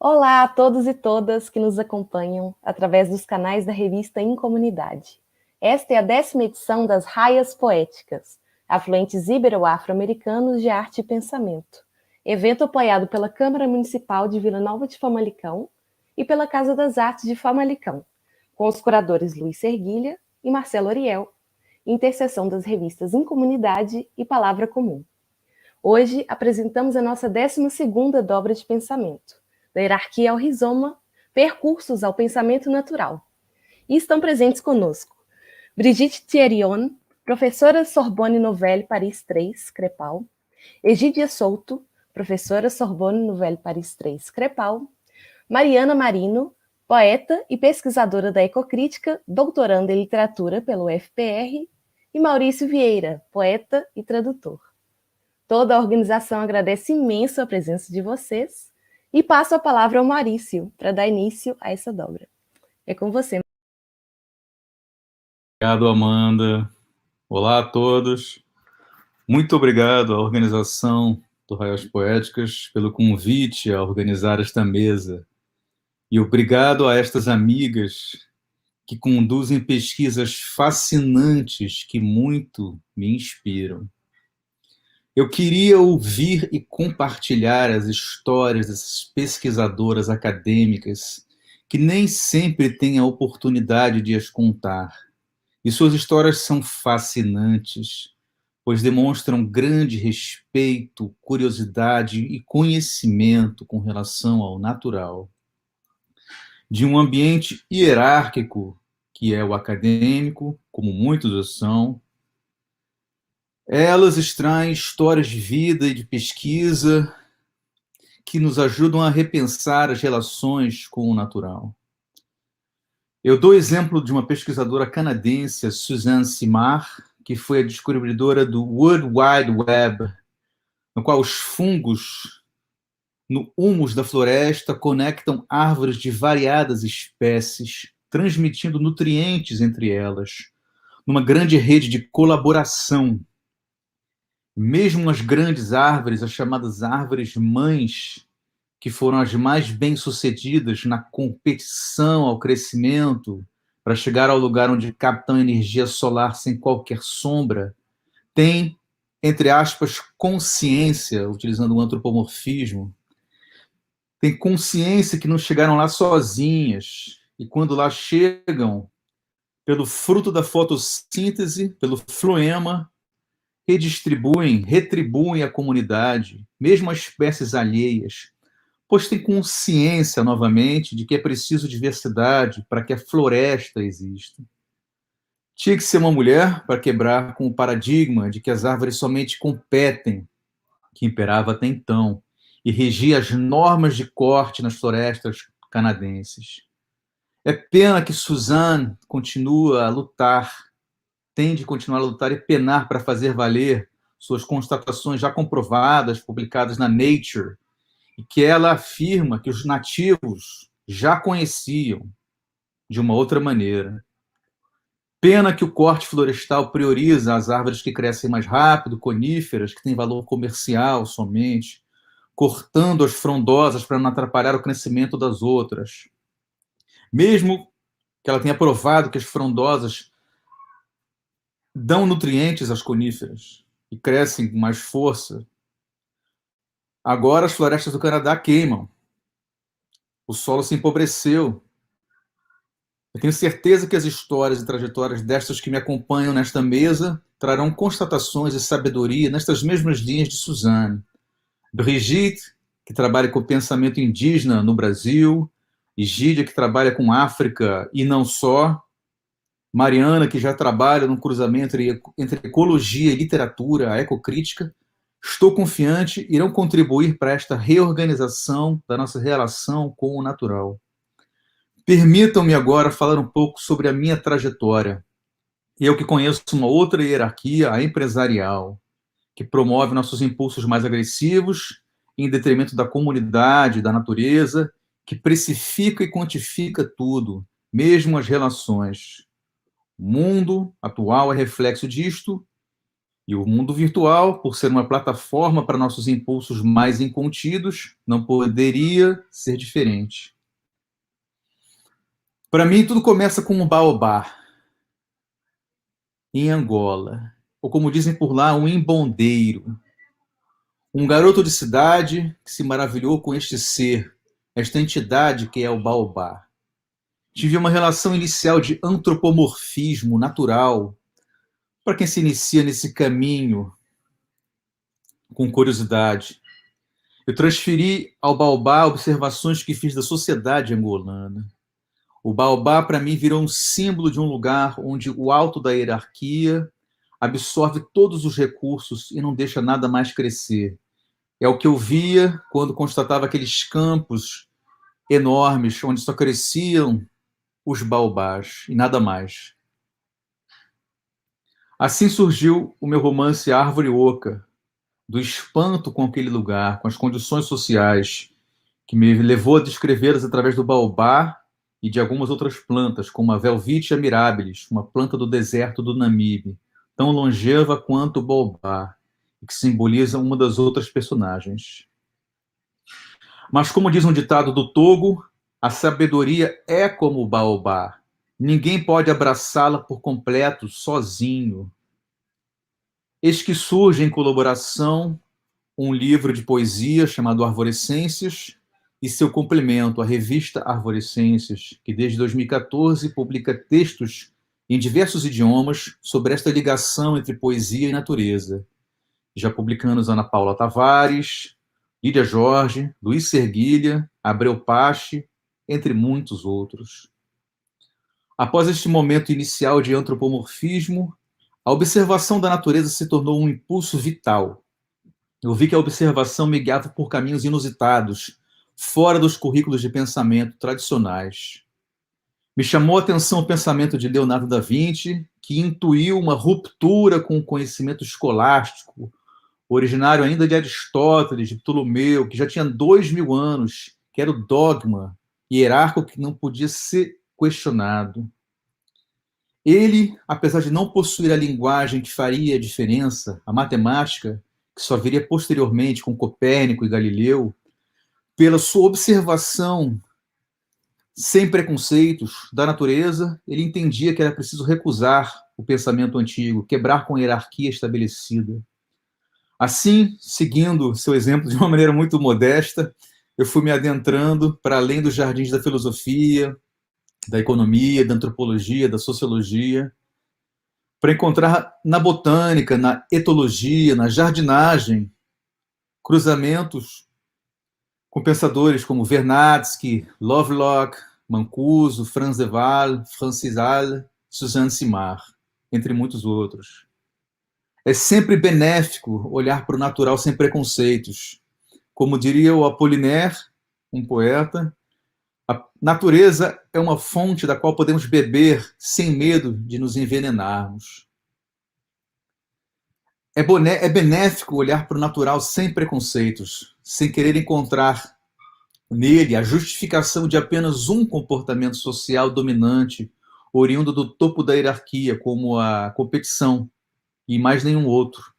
Olá a todos e todas que nos acompanham através dos canais da revista Em Comunidade. Esta é a 10ª edição das Raias Poéticas, afluentes ibero-afro-americanos de arte e pensamento, evento apoiado pela Câmara Municipal de Vila Nova de Famalicão e pela Casa das Artes de Famalicão, com os curadores Luiz Serguilha e Marcelo Ariel, interseção das revistas Em Comunidade e Palavra Comum. Hoje apresentamos a nossa 12ª dobra de pensamento, da hierarquia ao rizoma, percursos ao pensamento natural. E estão presentes conosco Brigitte Thierryon, professora Sorbonne Nouvelle Paris 3, Crepal, Egídia Souto, professora Sorbonne Nouvelle Paris 3, Crepal, Mariana Marino, poeta e pesquisadora da ecocrítica, doutoranda em literatura pelo UFPR, e Maurício Vieira, poeta e tradutor. Toda a organização agradece imenso a presença de vocês e passo a palavra ao Maurício para dar início a essa dobra. É com você. Obrigado, Amanda. Olá a todos. Muito obrigado à organização do Raias Poéticas pelo convite a organizar esta mesa. E obrigado a estas amigas que conduzem pesquisas fascinantes que muito me inspiram. Eu queria ouvir e compartilhar as histórias dessas pesquisadoras acadêmicas que nem sempre têm a oportunidade de as contar. E suas histórias são fascinantes, pois demonstram grande respeito, curiosidade e conhecimento com relação ao natural. De um ambiente hierárquico, que é o acadêmico, como muitos o são, elas extraem histórias de vida e de pesquisa que nos ajudam a repensar as relações com o natural. Eu dou exemplo de uma pesquisadora canadense, Suzanne Simard, que foi a descobridora do World Wide Web, no qual os fungos no humus da floresta conectam árvores de variadas espécies, transmitindo nutrientes entre elas, numa grande rede de colaboração. Mesmo as grandes árvores, as chamadas árvores mães, que foram as mais bem-sucedidas na competição ao crescimento, para chegar ao lugar onde captam energia solar sem qualquer sombra, têm, entre aspas, consciência, utilizando um antropomorfismo, têm consciência que não chegaram lá sozinhas, e quando lá chegam, pelo fruto da fotossíntese, pelo floema, retribuem a comunidade, mesmo as espécies alheias, pois tem consciência, novamente, de que é preciso diversidade para que a floresta exista. Tinha que ser uma mulher para quebrar com o paradigma de que as árvores somente competem, que imperava até então, e regia as normas de corte nas florestas canadenses. É pena que Suzanne continua a lutar, tem de continuar a lutar e penar para fazer valer suas constatações já comprovadas, publicadas na Nature, e que ela afirma que os nativos já conheciam de uma outra maneira. Pena que o corte florestal prioriza as árvores que crescem mais rápido, coníferas, que têm valor comercial somente, cortando as frondosas para não atrapalhar o crescimento das outras. Mesmo que ela tenha provado que as frondosas dão nutrientes às coníferas e crescem com mais força, agora as florestas do Canadá queimam. O solo se empobreceu. Eu tenho certeza que as histórias e trajetórias destas que me acompanham nesta mesa trarão constatações e sabedoria nestas mesmas linhas de Suzanne. Brigitte, que trabalha com o pensamento indígena no Brasil, Egídia, que trabalha com África e não só, Mariana, que já trabalha no cruzamento entre ecologia e literatura, a ecocrítica, estou confiante, irão contribuir para esta reorganização da nossa relação com o natural. Permitam-me agora falar um pouco sobre a minha trajetória. Eu que conheço uma outra hierarquia, a empresarial, que promove nossos impulsos mais agressivos em detrimento da comunidade, da natureza, que precifica e quantifica tudo, mesmo as relações. O mundo atual é reflexo disto, E o mundo virtual, por ser uma plataforma para nossos impulsos mais incontidos, não poderia ser diferente. Para mim, tudo começa com um baobá, em Angola, ou como dizem por lá, um imbondeiro. Um garoto de cidade que se maravilhou com este ser, esta entidade que é o baobá. Tive uma relação inicial de antropomorfismo natural para quem se inicia nesse caminho com curiosidade. Eu transferi ao baobá observações que fiz da sociedade angolana. O baobá, para mim, virou um símbolo de um lugar onde o alto da hierarquia absorve todos os recursos e não deixa nada mais crescer. É o que eu via quando constatava aqueles campos enormes onde só cresciam os baobás e nada mais. Assim surgiu o meu romance Árvore Oca, do espanto com aquele lugar, com as condições sociais, que me levou a descrevê-las através do baobá e de algumas outras plantas, como a Welwitschia mirabilis, uma planta do deserto do Namibe, tão longeva quanto o baobá, e que simboliza uma das outras personagens. Mas, como diz um ditado do Togo, a sabedoria é como o baobá. Ninguém pode abraçá-la por completo, sozinho. Eis que surge em colaboração um livro de poesia chamado Arvorescências e seu complemento, a revista Arvorescências, que desde 2014 publica textos em diversos idiomas sobre esta ligação entre poesia e natureza. Já publicamos Ana Paula Tavares, Lídia Jorge, Luiz Serguilha, Abreu Pache, entre muitos outros. Após este momento inicial de antropomorfismo, a observação da natureza se tornou um impulso vital. Eu vi que a observação me guiava por caminhos inusitados, fora dos currículos de pensamento tradicionais. Me chamou a atenção o pensamento de Leonardo da Vinci, que intuiu uma ruptura com o conhecimento escolástico, originário ainda de Aristóteles, de Ptolomeu, que já tinha 2000 anos, que era o dogma hierárquico que não podia ser questionado. Ele, apesar de não possuir a linguagem que faria a diferença, a matemática, que só viria posteriormente com Copérnico e Galileu, pela sua observação sem preconceitos da natureza, ele entendia que era preciso recusar o pensamento antigo, quebrar com a hierarquia estabelecida. Assim, seguindo seu exemplo de uma maneira muito modesta, eu fui me adentrando para além dos jardins da filosofia, da economia, da antropologia, da sociologia, para encontrar na botânica, na etologia, na jardinagem, cruzamentos com pensadores como Vernadsky, Lovelock, Mancuso, Franz de Waal, Francis Hall, Suzanne Simard, entre muitos outros. É sempre benéfico olhar para o natural sem preconceitos. Como diria o Apollinaire, um poeta, a natureza é uma fonte da qual podemos beber sem medo de nos envenenarmos. É benéfico olhar para o natural sem preconceitos, sem querer encontrar nele a justificação de apenas um comportamento social dominante, oriundo do topo da hierarquia, como a competição, e mais nenhum outro.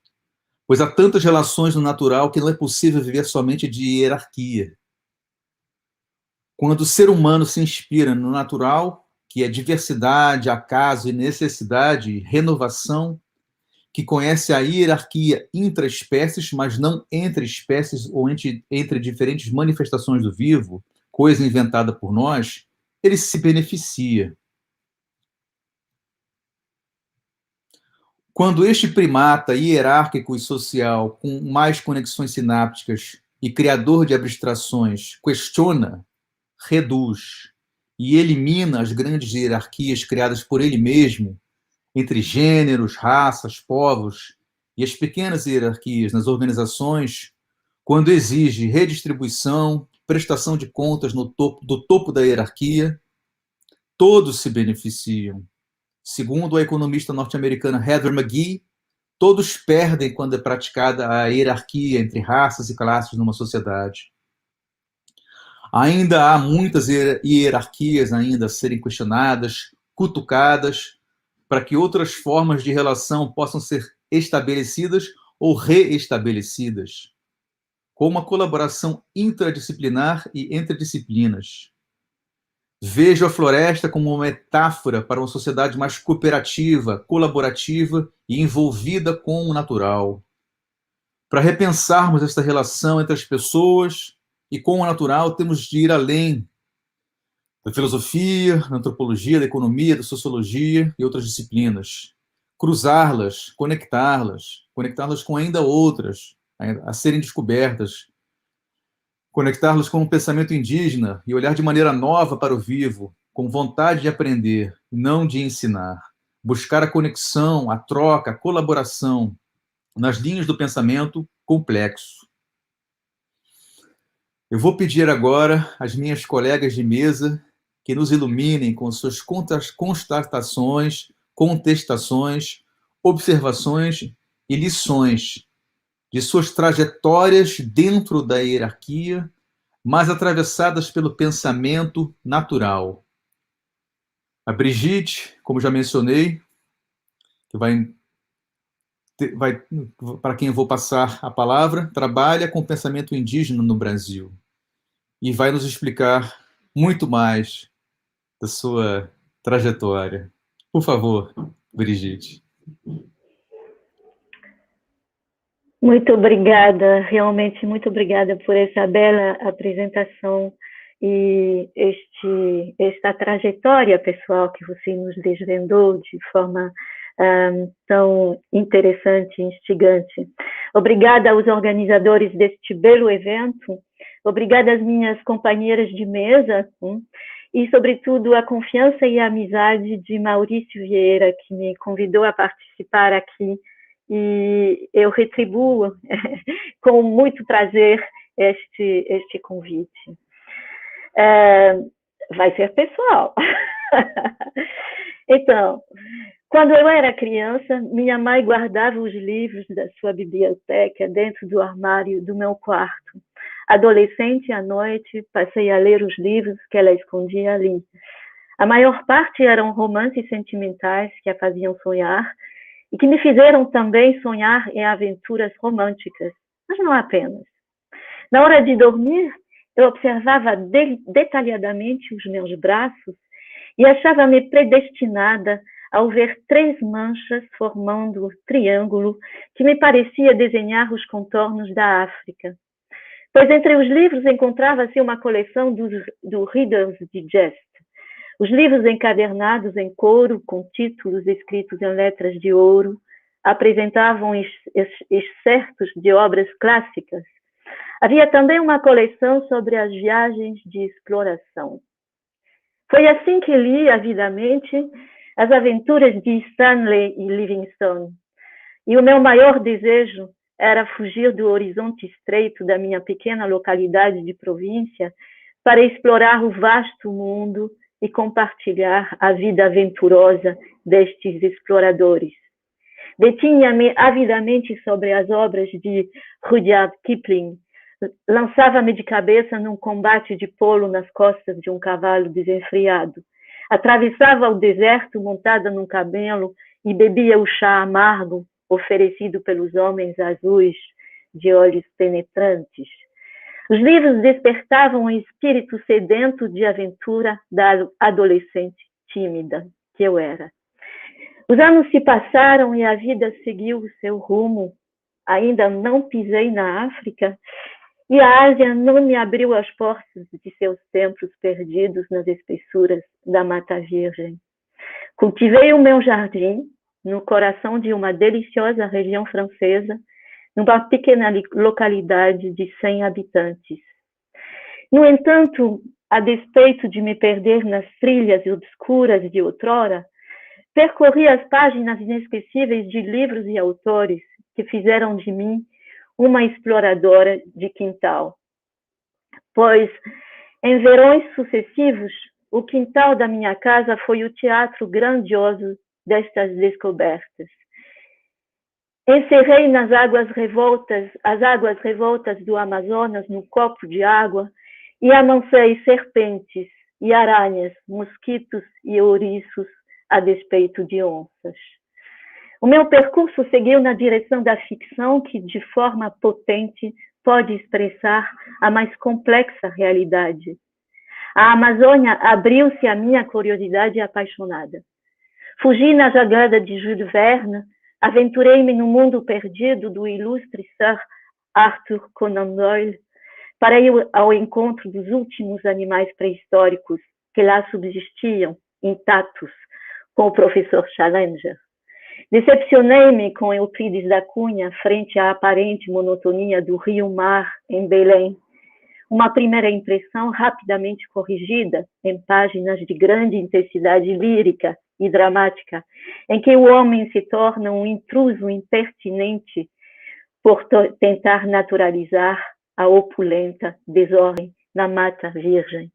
Pois há tantas relações no natural que não é possível viver somente de hierarquia. Quando o ser humano se inspira no natural, que é diversidade, acaso e necessidade, renovação, que conhece a hierarquia intraespécies, mas não entre espécies ou entre diferentes manifestações do vivo, coisa inventada por nós, ele se beneficia. Quando este primata hierárquico e social, com mais conexões sinápticas e criador de abstrações, questiona, reduz e elimina as grandes hierarquias criadas por ele mesmo, entre gêneros, raças, povos, e as pequenas hierarquias nas organizações, quando exige redistribuição, prestação de contas do topo da hierarquia, todos se beneficiam. Segundo a economista norte-americana Heather McGhee, todos perdem quando é praticada a hierarquia entre raças e classes numa sociedade. Ainda há muitas hierarquias ainda a serem questionadas, cutucadas, para que outras formas de relação possam ser estabelecidas ou reestabelecidas, com uma colaboração interdisciplinar e entre disciplinas. Vejo a floresta como uma metáfora para uma sociedade mais cooperativa, colaborativa e envolvida com o natural. Para repensarmos esta relação entre as pessoas e com o natural, temos de ir além da filosofia, da antropologia, da economia, da sociologia e outras disciplinas. Cruzá-las, conectá-las com ainda outras, a serem descobertas, conectá-las com o pensamento indígena e olhar de maneira nova para o vivo, com vontade de aprender, não de ensinar. Buscar a conexão, a troca, a colaboração nas linhas do pensamento complexo. Eu vou pedir agora às minhas colegas de mesa que nos iluminem com suas constatações, contestações, observações e lições de suas trajetórias dentro da hierarquia, mas atravessadas pelo pensamento natural. A Brigitte, como já mencionei, que para quem eu vou passar a palavra, trabalha com o pensamento indígena no Brasil e vai nos explicar muito mais da sua trajetória. Por favor, Brigitte. Muito obrigada, realmente muito obrigada por essa bela apresentação e esta trajetória pessoal que você nos desvendou de forma tão interessante e instigante. Obrigada aos organizadores deste belo evento, obrigada às minhas companheiras de mesa e, sobretudo, a confiança e a amizade de Maurício Vieira, que me convidou a participar aqui, e eu retribuo com muito prazer este convite. Vai ser pessoal. Então, quando eu era criança, minha mãe guardava os livros da sua biblioteca dentro do armário do meu quarto. Adolescente, à noite, passei a ler os livros que ela escondia ali. A maior parte eram romances sentimentais que a faziam sonhar e que me fizeram também sonhar em aventuras românticas, mas não apenas. Na hora de dormir, eu observava detalhadamente os meus braços e achava-me predestinada ao ver 3 manchas formando um triângulo que me parecia desenhar os contornos da África. Pois entre os livros encontrava-se uma coleção do Reader's Digest, os livros encadernados em couro, com títulos escritos em letras de ouro, apresentavam excertos de obras clássicas. Havia também uma coleção sobre as viagens de exploração. Foi assim que li avidamente as aventuras de Stanley e Livingstone. E o meu maior desejo era fugir do horizonte estreito da minha pequena localidade de província para explorar o vasto mundo e compartilhar a vida aventurosa destes exploradores. Detinha-me avidamente sobre as obras de Rudyard Kipling, lançava-me de cabeça num combate de polo nas costas de um cavalo desenfreado, atravessava o deserto montada num camelo e bebia o chá amargo oferecido pelos homens azuis de olhos penetrantes. Os livros despertavam um espírito sedento de aventura da adolescente tímida que eu era. Os anos se passaram e a vida seguiu o seu rumo. Ainda não pisei na África e a Ásia não me abriu as portas de seus templos perdidos nas espessuras da Mata Virgem. Cultivei o meu jardim no coração de uma deliciosa região francesa, numa pequena localidade de 100 habitantes. No entanto, a despeito de me perder nas trilhas obscuras de outrora, percorri as páginas inesquecíveis de livros e autores que fizeram de mim uma exploradora de quintal. Pois, em verões sucessivos, o quintal da minha casa foi o teatro grandioso destas descobertas. Encerrei nas as águas revoltas do Amazonas num copo de água e amancei serpentes e aranhas, mosquitos e ouriços a despeito de onças. O meu percurso seguiu na direção da ficção que, de forma potente, pode expressar a mais complexa realidade. A Amazônia abriu-se à minha curiosidade apaixonada. Fugi na jogada de Jules Verne, aventurei-me no mundo perdido do ilustre Sir Arthur Conan Doyle para ir ao encontro dos últimos animais pré-históricos que lá subsistiam, intactos, com o professor Challenger. Decepcionei-me com Euclides da Cunha frente à aparente monotonia do rio-mar em Belém. Uma primeira impressão rapidamente corrigida em páginas de grande intensidade lírica e dramática, em que o homem se torna um intruso impertinente por tentar naturalizar a opulenta desordem na Mata Virgem.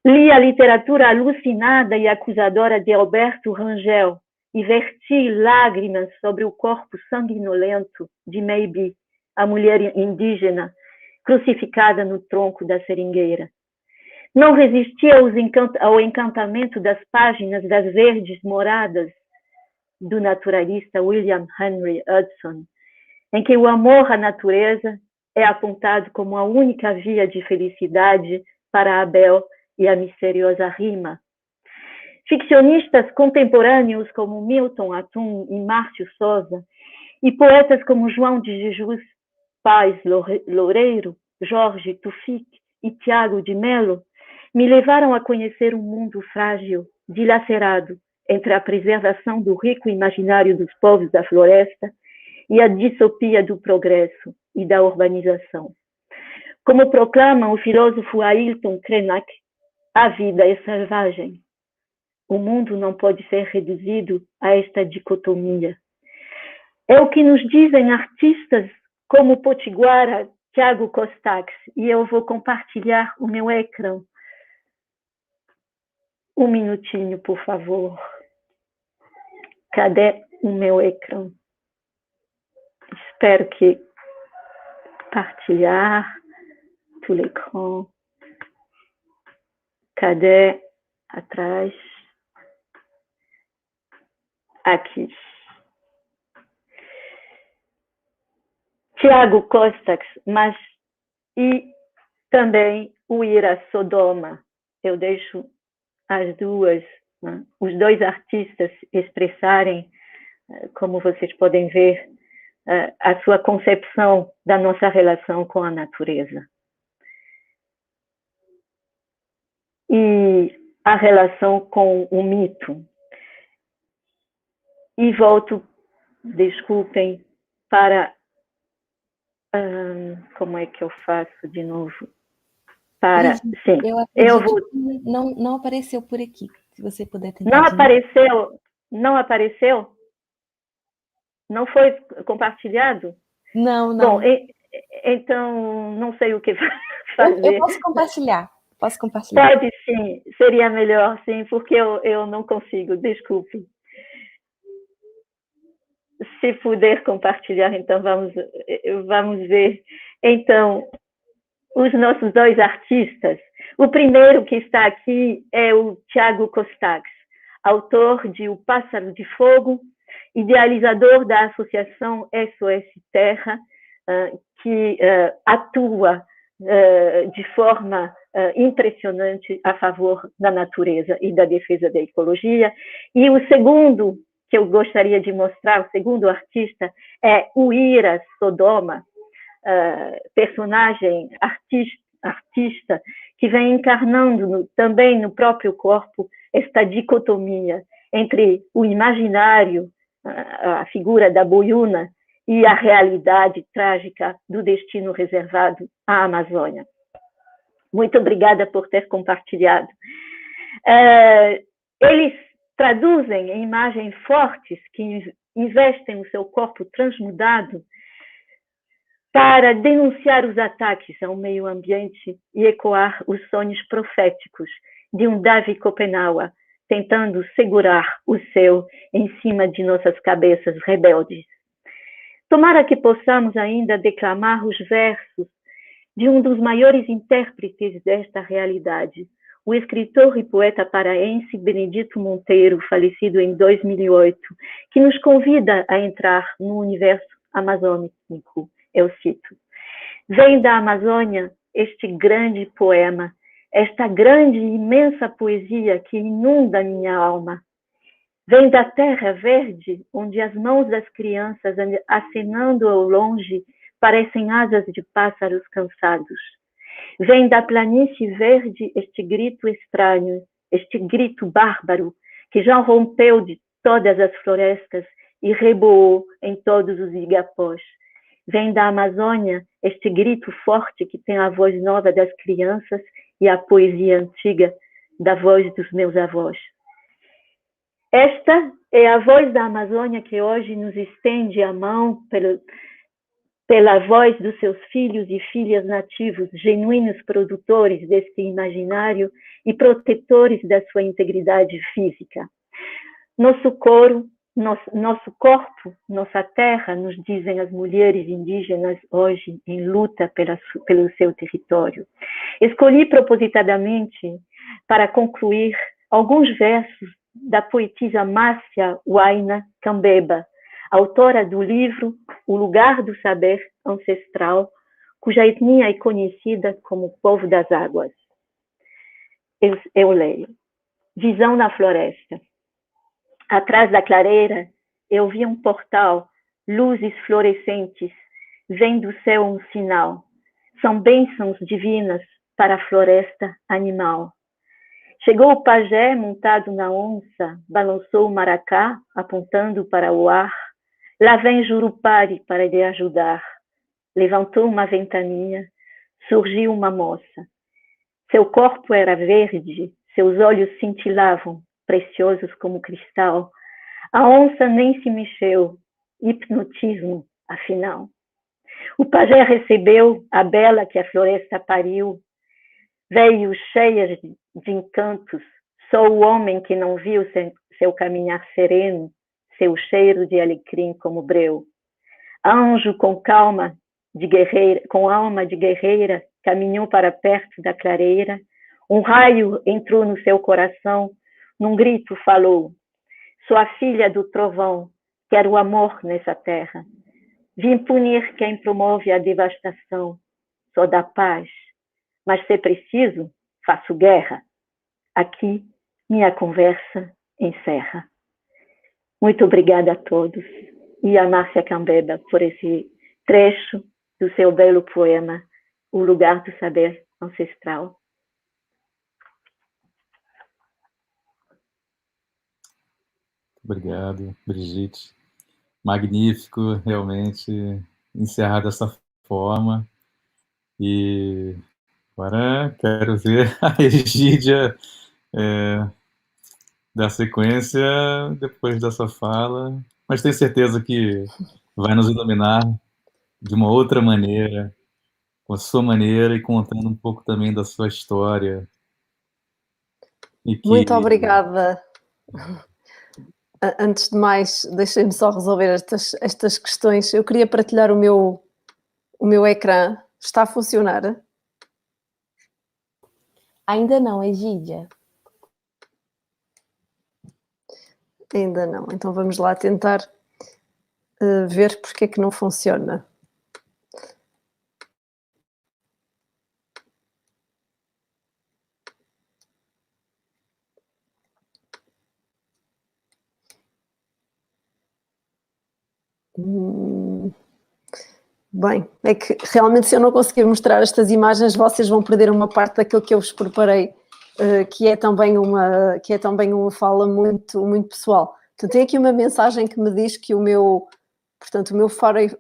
Li a literatura alucinada e acusadora de Alberto Rangel e verti lágrimas sobre o corpo sanguinolento de Maybe, a mulher indígena crucificada no tronco da seringueira. Não resisti ao encantamento das páginas das verdes moradas do naturalista William Henry Hudson, em que o amor à natureza é apontado como a única via de felicidade para Abel e a misteriosa Rima. Ficcionistas contemporâneos como Milton Atum e Márcio Souza, e poetas como João de Jesus Paz Loureiro, Jorge Tufik e Tiago de Mello, me levaram a conhecer um mundo frágil, dilacerado entre a preservação do rico imaginário dos povos da floresta e a distopia do progresso e da urbanização. Como proclama o filósofo Ailton Krenak, a vida é selvagem. O mundo não pode ser reduzido a esta dicotomia. É o que nos dizem artistas como Potiguara, Tiago Costax, e eu vou compartilhar o meu ecrã. Um minutinho, por favor. Cadê o meu ecrã? Espero que partilhar tout l'écran. Cadê? Atrás. Aqui. Tiago Costax, mas e também o Ira Sodoma. Eu deixo as duas, né, os dois artistas expressarem, como vocês podem ver, a sua concepção da nossa relação com a natureza. E a relação com o mito. E volto, desculpem, para... como é que eu faço de novo? Para... Sim, eu vou... Não apareceu por aqui, se você puder tentar. Não apareceu? Não apareceu? Não foi compartilhado? Não, não. Bom, então não sei o que fazer. Eu posso compartilhar. Pode sim, seria melhor sim, porque eu não consigo, desculpe. Se puder compartilhar, então vamos ver. Então, os nossos dois artistas. O primeiro que está aqui é o Tiago Costax, autor de O Pássaro de Fogo, idealizador da Associação SOS Terra, que atua de forma impressionante a favor da natureza e da defesa da ecologia. E o segundo que eu gostaria de mostrar, o segundo artista, é o Ira Sodoma, personagem artista que vem encarnando também no próprio corpo esta dicotomia entre o imaginário, a figura da boiuna, e a realidade trágica do destino reservado à Amazônia. Muito obrigada por ter compartilhado. Eles traduzem em imagens fortes que investem o seu corpo transmudado para denunciar os ataques ao meio ambiente e ecoar os sonhos proféticos de um Davi Kopenawa, tentando segurar o céu em cima de nossas cabeças rebeldes. Tomara que possamos ainda declamar os versos de um dos maiores intérpretes desta realidade, o escritor e poeta paraense Benedito Monteiro, falecido em 2008, que nos convida a entrar no universo amazônico. Eu cito: vem da Amazônia este grande poema, esta grande e imensa poesia que inunda minha alma. Vem da terra verde, onde as mãos das crianças, acenando ao longe, parecem asas de pássaros cansados. Vem da planície verde este grito estranho, este grito bárbaro, que já rompeu de todas as florestas e reboou em todos os igapós. Vem da Amazônia este grito forte que tem a voz nova das crianças e a poesia antiga da voz dos meus avós. Esta é a voz da Amazônia que hoje nos estende a mão pela voz dos seus filhos e filhas nativos, genuínos produtores deste imaginário e protetores da sua integridade física. Nosso corpo, nossa terra, nos dizem as mulheres indígenas hoje em luta pelo seu território. Escolhi propositadamente, para concluir, alguns versos da poetisa Márcia Huayna Cambeba, autora do livro O Lugar do Saber Ancestral, cuja etnia é conhecida como Povo das Águas. Eu leio. Visão na floresta. Atrás da clareira, eu vi um portal, luzes fluorescentes, vem do céu um sinal. São bênçãos divinas para a floresta animal. Chegou o pajé montado na onça, balançou o maracá, apontando para o ar. Lá vem Jurupari para lhe ajudar. Levantou uma ventania, surgiu uma moça. Seu corpo era verde, seus olhos cintilavam, preciosos como cristal. A onça nem se mexeu, hipnotismo, afinal. O pajé recebeu a bela que a floresta pariu. Veio cheia de encantos, só o homem que não viu seu caminhar sereno, seu cheiro de alecrim como breu. Anjo com calma de guerreira, com alma de guerreira, caminhou para perto da clareira. Um raio entrou no seu coração, num grito falou: sou a filha do trovão, quero amor nessa terra. Vim punir quem promove a devastação, só dá paz. Mas se preciso, faço guerra. Aqui, minha conversa encerra. Muito obrigada a todos e a Márcia Cambeba por esse trecho do seu belo poema, O Lugar do Saber Ancestral. Obrigado, Brigitte. Magnífico, realmente, encerrar dessa forma. E agora quero ver a Egídia dar sequência depois dessa fala, mas tenho certeza que vai nos iluminar de uma outra maneira, com a sua maneira e contando um pouco também da sua história. E que... Muito obrigada. Antes de mais, deixem-me só resolver estas questões. Eu queria partilhar o meu ecrã. Está a funcionar? Ainda não, Egídia. Ainda não. Então vamos lá tentar ver porque é que não funciona. Bem, é que realmente se eu não conseguir mostrar estas imagens, vocês vão perder uma parte daquilo que eu vos preparei, que é também uma fala muito, muito pessoal. Portanto, tem aqui uma mensagem que me diz que o meu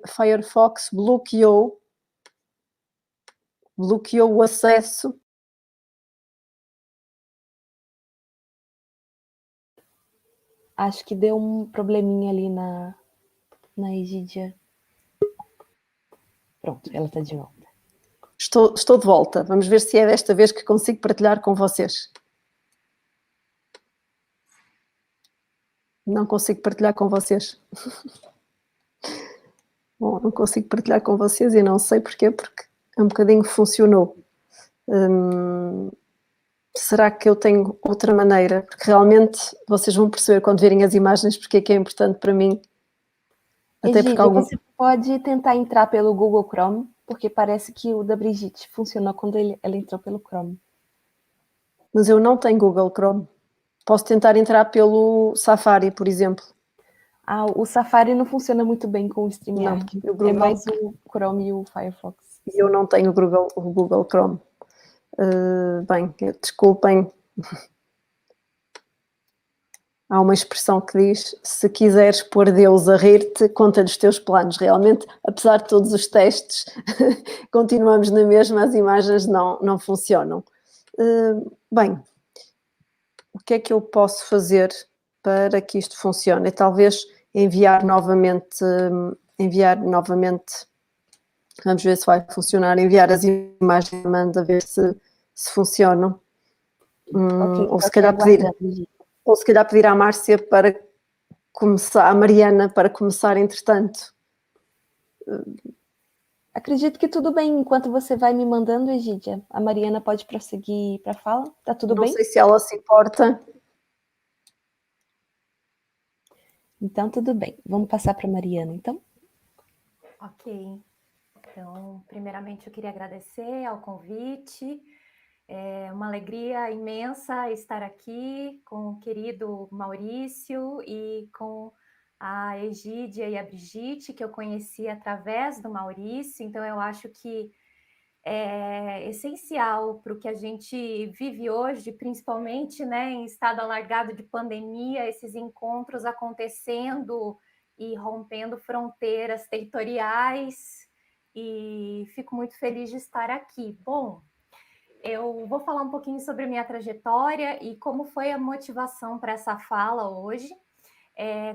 Firefox bloqueou o acesso. Acho que deu um probleminha ali na Egídia. Pronto, ela está de volta. Estou de volta. Vamos ver se é desta vez que consigo partilhar com vocês. Não consigo partilhar com vocês. Bom, não consigo partilhar com vocês e não sei porquê, porque um bocadinho funcionou. Será que eu tenho outra maneira? Porque realmente vocês vão perceber quando verem as imagens porque é que é importante para mim. Até porque Egídia, você pode tentar entrar pelo Google Chrome, porque parece que o da Brigitte funcionou quando ela entrou pelo Chrome. Mas eu não tenho Google Chrome. Posso tentar entrar pelo Safari, por exemplo. Ah, o Safari não funciona muito bem com o Não, StreamYard. porque o Google... É mais o Chrome e o Firefox. E eu não tenho o Google Chrome. Bem, desculpem. Há uma expressão que diz: se quiseres pôr Deus a rir-te, conta-lhe os teus planos. Realmente, apesar de todos os testes, continuamos na mesma, as imagens não funcionam. Bem, o que é que eu posso fazer para que isto funcione? É talvez enviar novamente, vamos ver se vai funcionar, enviar as imagens, manda ver se funcionam. Ok, Ou se calhar pedir à Márcia para começar, à Mariana para começar entretanto. Acredito que tudo bem, enquanto você vai me mandando, Egídia. A Mariana pode prosseguir para a fala? Tá tudo bem? Não sei se ela se importa. Então, tudo bem. Vamos passar para a Mariana, então? Ok. Então, primeiramente, eu queria agradecer ao convite. É uma alegria imensa estar aqui com o querido Maurício e com a Egídia e a Brigitte, que eu conheci através do Maurício. Então, eu acho que é essencial para o que a gente vive hoje, principalmente, né, em estado alargado de pandemia, esses encontros acontecendo e rompendo fronteiras territoriais, e fico muito feliz de estar aqui. Bom, eu vou falar um pouquinho sobre a minha trajetória e como foi a motivação para essa fala hoje.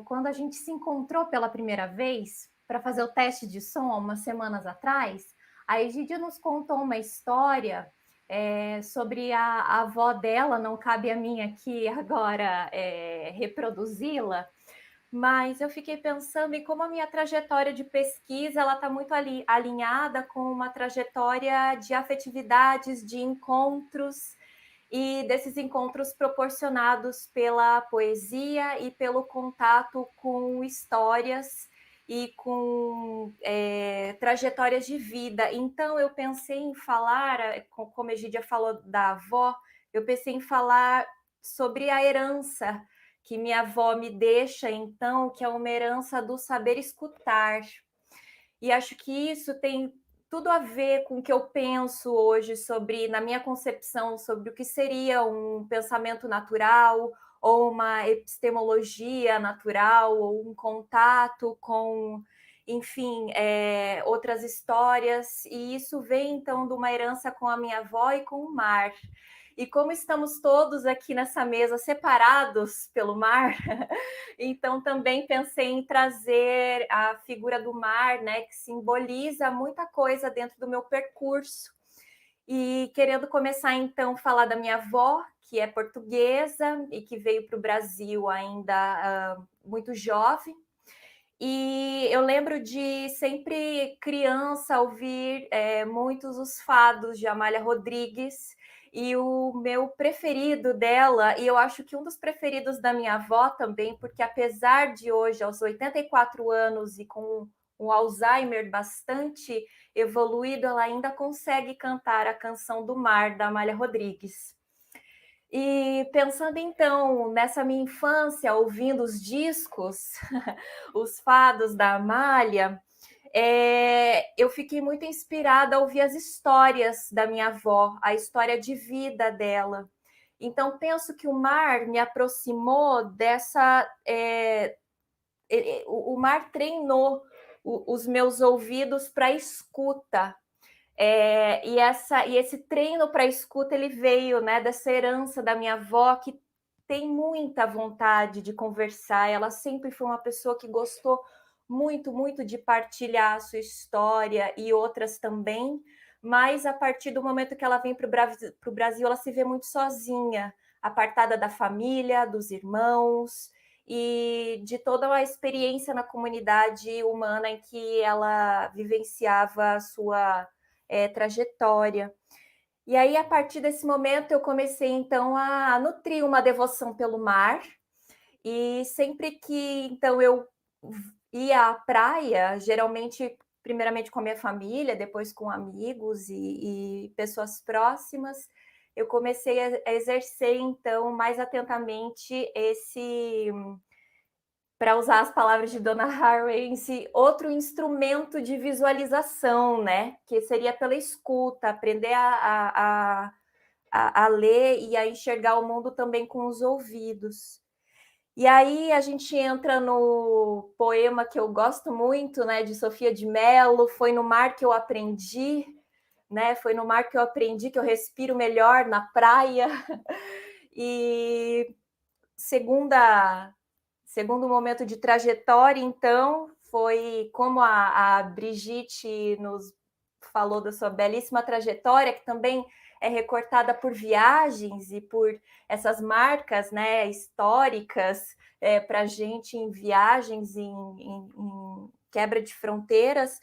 Quando a gente se encontrou pela primeira vez para fazer o teste de som, umas semanas atrás, a Egídia nos contou uma história sobre a avó dela, não cabe a mim aqui agora reproduzi-la, mas eu fiquei pensando em como a minha trajetória de pesquisa ela está muito alinhada com uma trajetória de afetividades, de encontros, e desses encontros proporcionados pela poesia e pelo contato com histórias e com trajetórias de vida. Então, eu pensei em falar, como a Egídia falou da avó, eu pensei em falar sobre a herança que minha avó me deixa, então, que é uma herança do saber escutar. E acho que isso tem tudo a ver com o que eu penso hoje sobre, na minha concepção, sobre o que seria um pensamento natural, ou uma epistemologia natural, ou um contato com, enfim, outras histórias. E isso vem, então, de uma herança com a minha avó e com o mar. E como estamos todos aqui nessa mesa separados pelo mar, então também pensei em trazer a figura do mar, né, que simboliza muita coisa dentro do meu percurso. E querendo começar então a falar da minha avó, que é portuguesa e que veio para o Brasil ainda muito jovem. E eu lembro de sempre criança ouvir muitos os fados de Amália Rodrigues, e o meu preferido dela, e eu acho que um dos preferidos da minha avó também, porque apesar de hoje, aos 84 anos e com um Alzheimer bastante evoluído, ela ainda consegue cantar a Canção do Mar, da Amália Rodrigues. E pensando então nessa minha infância, ouvindo os discos, os fados da Amália, eu fiquei muito inspirada a ouvir as histórias da minha avó, a história de vida dela. Então, penso que o mar me aproximou dessa... o mar treinou os meus ouvidos para a escuta. E esse treino para a escuta, ele veio, né, dessa herança da minha avó, que tem muita vontade de conversar. Ela sempre foi uma pessoa que gostou muito, muito de partilhar a sua história e outras também, mas a partir do momento que ela vem para o Brasil, ela se vê muito sozinha, apartada da família, dos irmãos e de toda a experiência na comunidade humana em que ela vivenciava a sua trajetória. E aí, a partir desse momento, eu comecei, então, a nutrir uma devoção pelo mar. E sempre que, então, eu ia à praia, geralmente, primeiramente com a minha família, depois com amigos e pessoas próximas, eu comecei a exercer, então, mais atentamente esse, para usar as palavras de Donna Haraway, esse outro instrumento de visualização, né? Que seria pela escuta, aprender a ler e a enxergar o mundo também com os ouvidos. E aí a gente entra no poema que eu gosto muito, né, de Sofia de Mello, Foi no Mar que eu aprendi, né? Foi no mar que eu aprendi que eu respiro melhor na praia. E segundo momento de trajetória, então, foi como a Brigitte nos falou da sua belíssima trajetória, que também é recortada por viagens e por essas marcas, né, históricas para a gente em viagens, em quebra de fronteiras.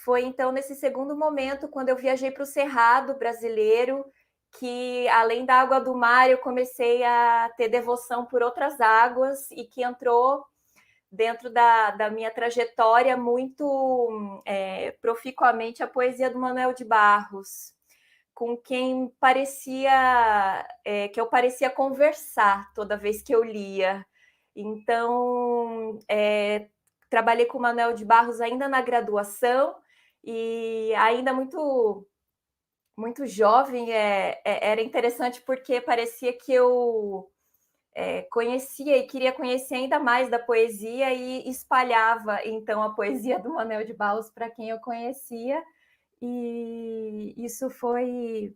Foi, então, nesse segundo momento, quando eu viajei para o Cerrado brasileiro, que, além da água do mar, eu comecei a ter devoção por outras águas e que entrou dentro da minha trajetória muito proficuamente a poesia do Manuel de Barros, com quem que eu parecia conversar toda vez que eu lia. Então, trabalhei com o Manuel de Barros ainda na graduação e ainda muito jovem, era interessante porque parecia que eu conhecia e queria conhecer ainda mais da poesia e espalhava, então, a poesia do Manuel de Barros para quem eu conhecia, e isso foi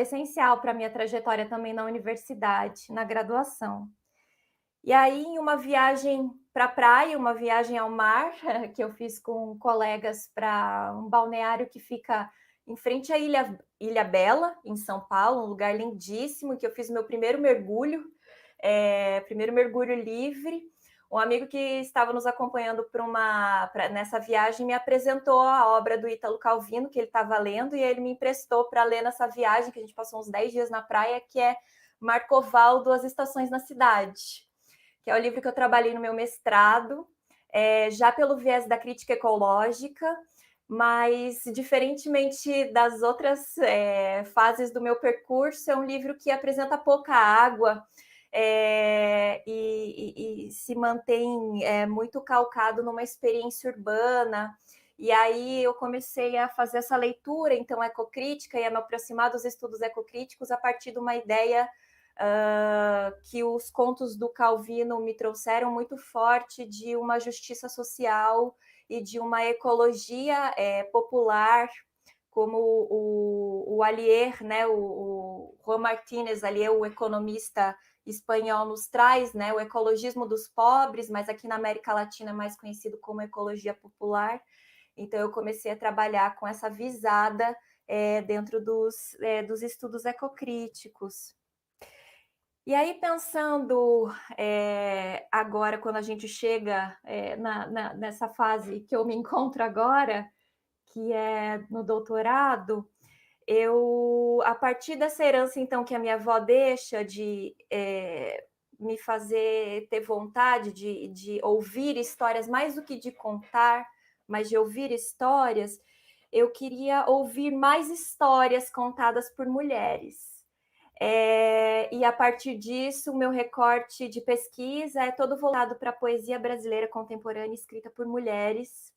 essencial para a minha trajetória também na universidade, na graduação. E aí, em uma viagem para a praia, uma viagem ao mar, que eu fiz com colegas para um balneário que fica em frente à Ilha Bela, em São Paulo, um lugar lindíssimo, que eu fiz meu primeiro mergulho livre. Um amigo que estava nos acompanhando nessa viagem me apresentou a obra do Ítalo Calvino, que ele estava lendo, e ele me emprestou para ler nessa viagem, que a gente passou uns 10 dias na praia, que é Marcovaldo, As Estações na Cidade, que é o livro que eu trabalhei no meu mestrado, já pelo viés da crítica ecológica, mas, diferentemente das outras fases do meu percurso, é um livro que apresenta pouca água e se mantém muito calcado numa experiência urbana. E aí eu comecei a fazer essa leitura, então, ecocrítica, e a me aproximar dos estudos ecocríticos a partir de uma ideia que os contos do Calvino me trouxeram muito forte, de uma justiça social e de uma ecologia popular, como o Allier, né, o Juan Martínez Allier, o economista espanhol, nos traz, né, o ecologismo dos pobres, mas aqui na América Latina é mais conhecido como ecologia popular. Então, eu comecei a trabalhar com essa visada dentro dos estudos ecocríticos. E aí, pensando agora, quando a gente chega nessa fase que eu me encontro agora, que é no doutorado, a partir dessa herança, então, que a minha avó deixa de me fazer ter vontade de ouvir histórias, mais do que de contar, mas de ouvir histórias, eu queria ouvir mais histórias contadas por mulheres. E a partir disso, o meu recorte de pesquisa é todo voltado para a poesia brasileira contemporânea escrita por mulheres.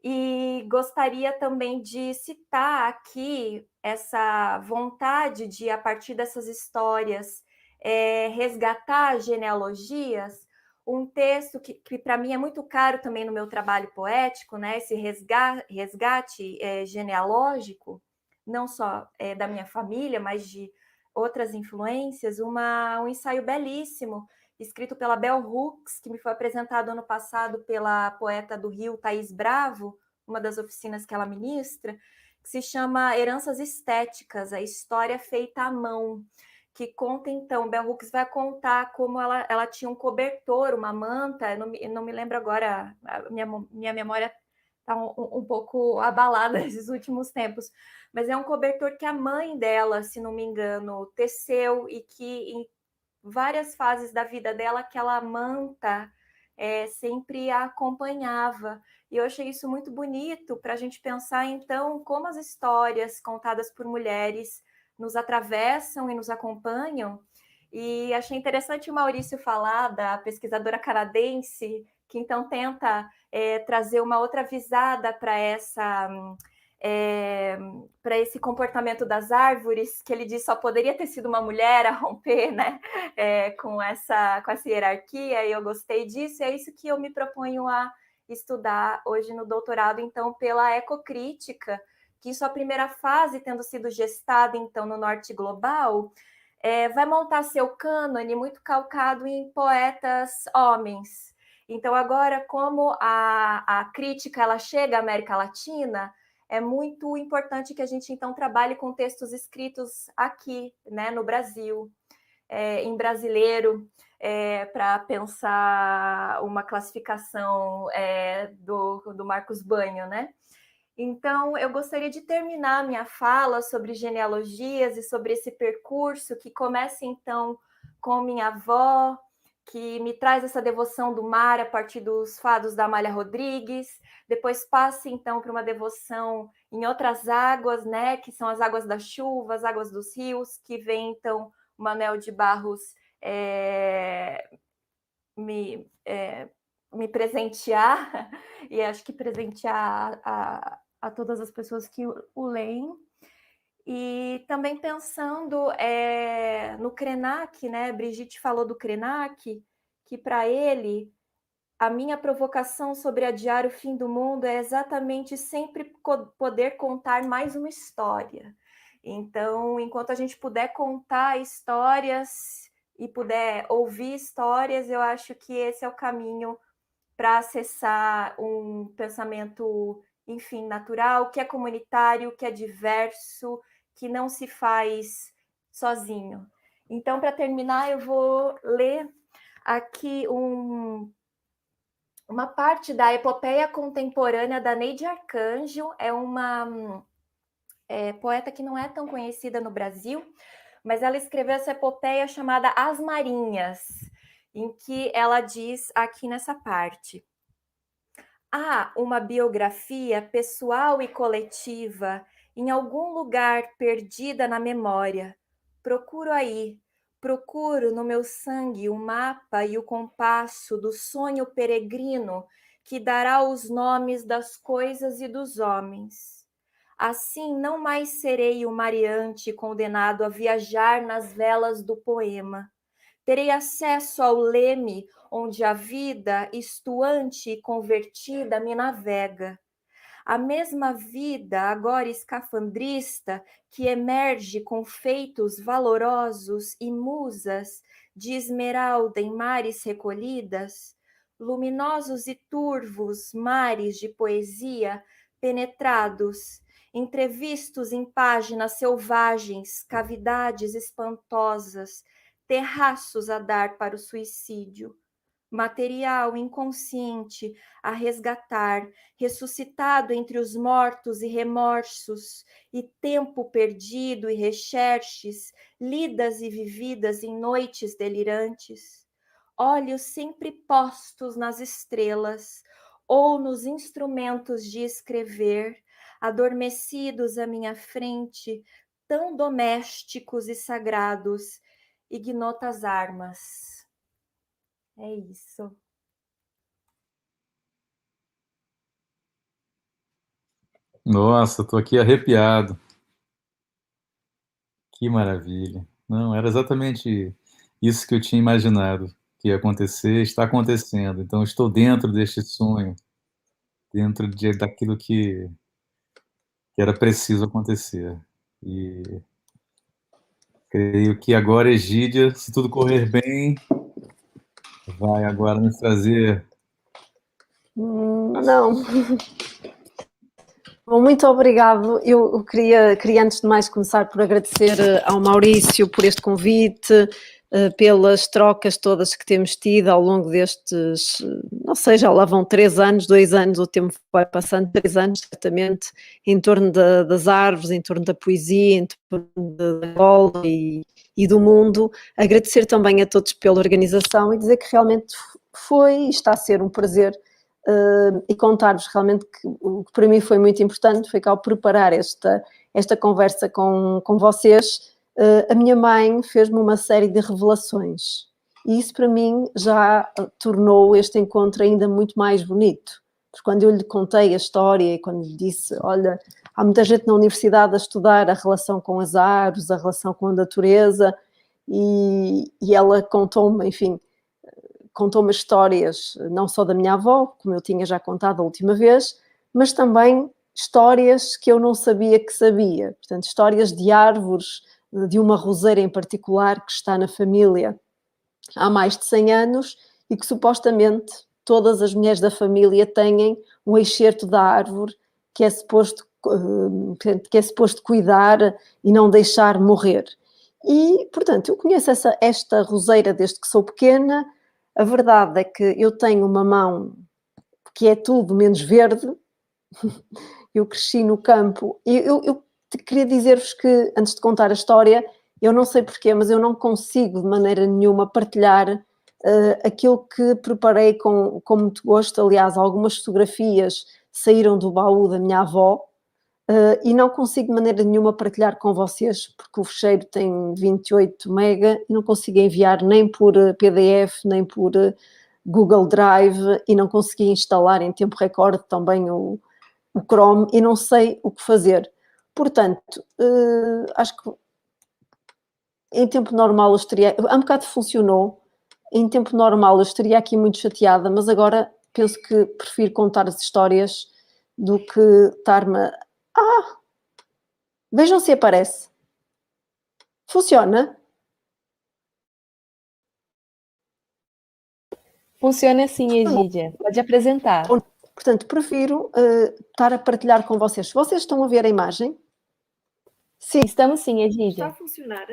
E gostaria também de citar aqui essa vontade de, a partir dessas histórias, resgatar genealogias, um texto que para mim é muito caro também no meu trabalho poético, né? Esse resgate genealógico, não só da minha família, mas de outras influências, um ensaio belíssimo, escrito pela Bell Hooks, que me foi apresentado ano passado pela poeta do Rio, Thaís Bravo, uma das oficinas que ela ministra, que se chama Heranças Estéticas, a história feita à mão, que conta, então, Bell Hooks vai contar como ela tinha um cobertor, uma manta, não me lembro agora, minha memória tá um pouco abalada nesses últimos tempos, mas é um cobertor que a mãe dela, se não me engano, teceu e que em várias fases da vida dela, aquela manta sempre a acompanhava. E eu achei isso muito bonito para a gente pensar, então, como as histórias contadas por mulheres nos atravessam e nos acompanham. E achei interessante o Maurício falar da pesquisadora canadense, que então tenta trazer uma outra visada para esse comportamento das árvores, que ele diz só poderia ter sido uma mulher a romper, né, com essa hierarquia, e eu gostei disso, e é isso que eu me proponho a estudar hoje no doutorado, então, pela ecocrítica, que em sua primeira fase, tendo sido gestada, então, no norte global, vai montar seu cânone muito calcado em poetas homens. Então, agora, como a crítica ela chega à América Latina, é muito importante que a gente, então, trabalhe com textos escritos aqui, né, no Brasil, em brasileiro, para pensar uma classificação do Marcos Banho, né? Então, eu gostaria de terminar minha fala sobre genealogias e sobre esse percurso que começa, então, com minha avó, que me traz essa devoção do mar a partir dos fados da Amália Rodrigues, depois passa, então, para uma devoção em outras águas, né, que são as águas da chuva, as águas dos rios, que vem, então, o Manuel de Barros me presentear, e acho que presentear a todas as pessoas que o leem. E também pensando no Krenak, né? Brigitte falou do Krenak, que para ele, a minha provocação sobre adiar o fim do mundo é exatamente sempre poder contar mais uma história. Então, enquanto a gente puder contar histórias e puder ouvir histórias, eu acho que esse é o caminho para acessar um pensamento, enfim, natural, que é comunitário, que é diverso, que não se faz sozinho. Então, para terminar, eu vou ler aqui uma parte da epopeia contemporânea da Neide Arcanjo. É uma poeta que não é tão conhecida no Brasil, mas ela escreveu essa epopeia chamada As Marinhas, em que ela diz aqui nessa parte: há uma biografia pessoal e coletiva em algum lugar perdida na memória. Procuro aí, procuro no meu sangue o mapa e o compasso do sonho peregrino que dará os nomes das coisas e dos homens. Assim não mais serei o mareante condenado a viajar nas velas do poema. Terei acesso ao leme onde a vida, estuante e convertida, me navega. A mesma vida, agora escafandrista, que emerge com feitos valorosos e musas de esmeralda em mares recolhidas, luminosos e turvos mares de poesia penetrados, entrevistos em páginas selvagens, cavidades espantosas, terraços a dar para o suicídio, material inconsciente a resgatar, ressuscitado entre os mortos e remorsos, e tempo perdido e recherches, lidas e vividas em noites delirantes. Olhos sempre postos nas estrelas ou nos instrumentos de escrever, adormecidos à minha frente, tão domésticos e sagrados, ignotas armas. É isso. Nossa, estou aqui arrepiado. Que maravilha. Não, era exatamente isso que eu tinha imaginado que ia acontecer, está acontecendo. Então, estou dentro deste sonho, dentro daquilo que era preciso acontecer. E creio que agora, Egídia, se tudo correr bem, vai agora nos trazer... Não. Bom, muito obrigado. Eu queria, antes de mais, começar por agradecer ao Maurício por este convite, pelas trocas todas que temos tido ao longo destes, não sei, já lá vão 3 anos, 2 anos, o tempo vai passando, 3 anos certamente, em torno das árvores, em torno da poesia, em torno da Angola e do mundo. Agradecer também a todos pela organização e dizer que realmente foi e está a ser um prazer, e contar-vos realmente que o que para mim foi muito importante foi que ao preparar esta conversa com vocês, a minha mãe fez-me uma série de revelações e isso para mim já tornou este encontro ainda muito mais bonito, porque quando eu lhe contei a história e quando lhe disse, olha, há muita gente na universidade a estudar a relação com as árvores, a relação com a natureza e ela contou-me, enfim, contou-me histórias não só da minha avó, como eu tinha já contado a última vez, mas também histórias que eu não sabia que sabia, portanto histórias de árvores, de uma roseira em particular que está na família há mais de 100 anos e que supostamente todas as mulheres da família têm um excerto da árvore que é suposto cuidar e não deixar morrer. E, portanto, eu conheço esta roseira desde que sou pequena. A verdade é que eu tenho uma mão que é tudo menos verde. Eu cresci no campo e eu queria dizer-vos que, antes de contar a história, eu não sei porquê, mas eu não consigo de maneira nenhuma partilhar aquilo que preparei com muito gosto. Aliás, algumas fotografias saíram do baú da minha avó e não consigo de maneira nenhuma partilhar com vocês, porque o fecheiro tem 28 mega e não consigo enviar nem por PDF, nem por Google Drive e não consegui instalar em tempo recorde também o Chrome e não sei o que fazer. Portanto, acho que em tempo normal eu estaria... Há um bocado funcionou. Em tempo normal eu estaria aqui muito chateada, mas agora penso que prefiro contar as histórias do que estar-me... Vejam se aparece. Funciona? Funciona assim, Egídia. Pode apresentar. Portanto, prefiro estar a partilhar com vocês. Vocês estão a ver a imagem? Sim. Estamos sim, Egídia. Está a funcionar?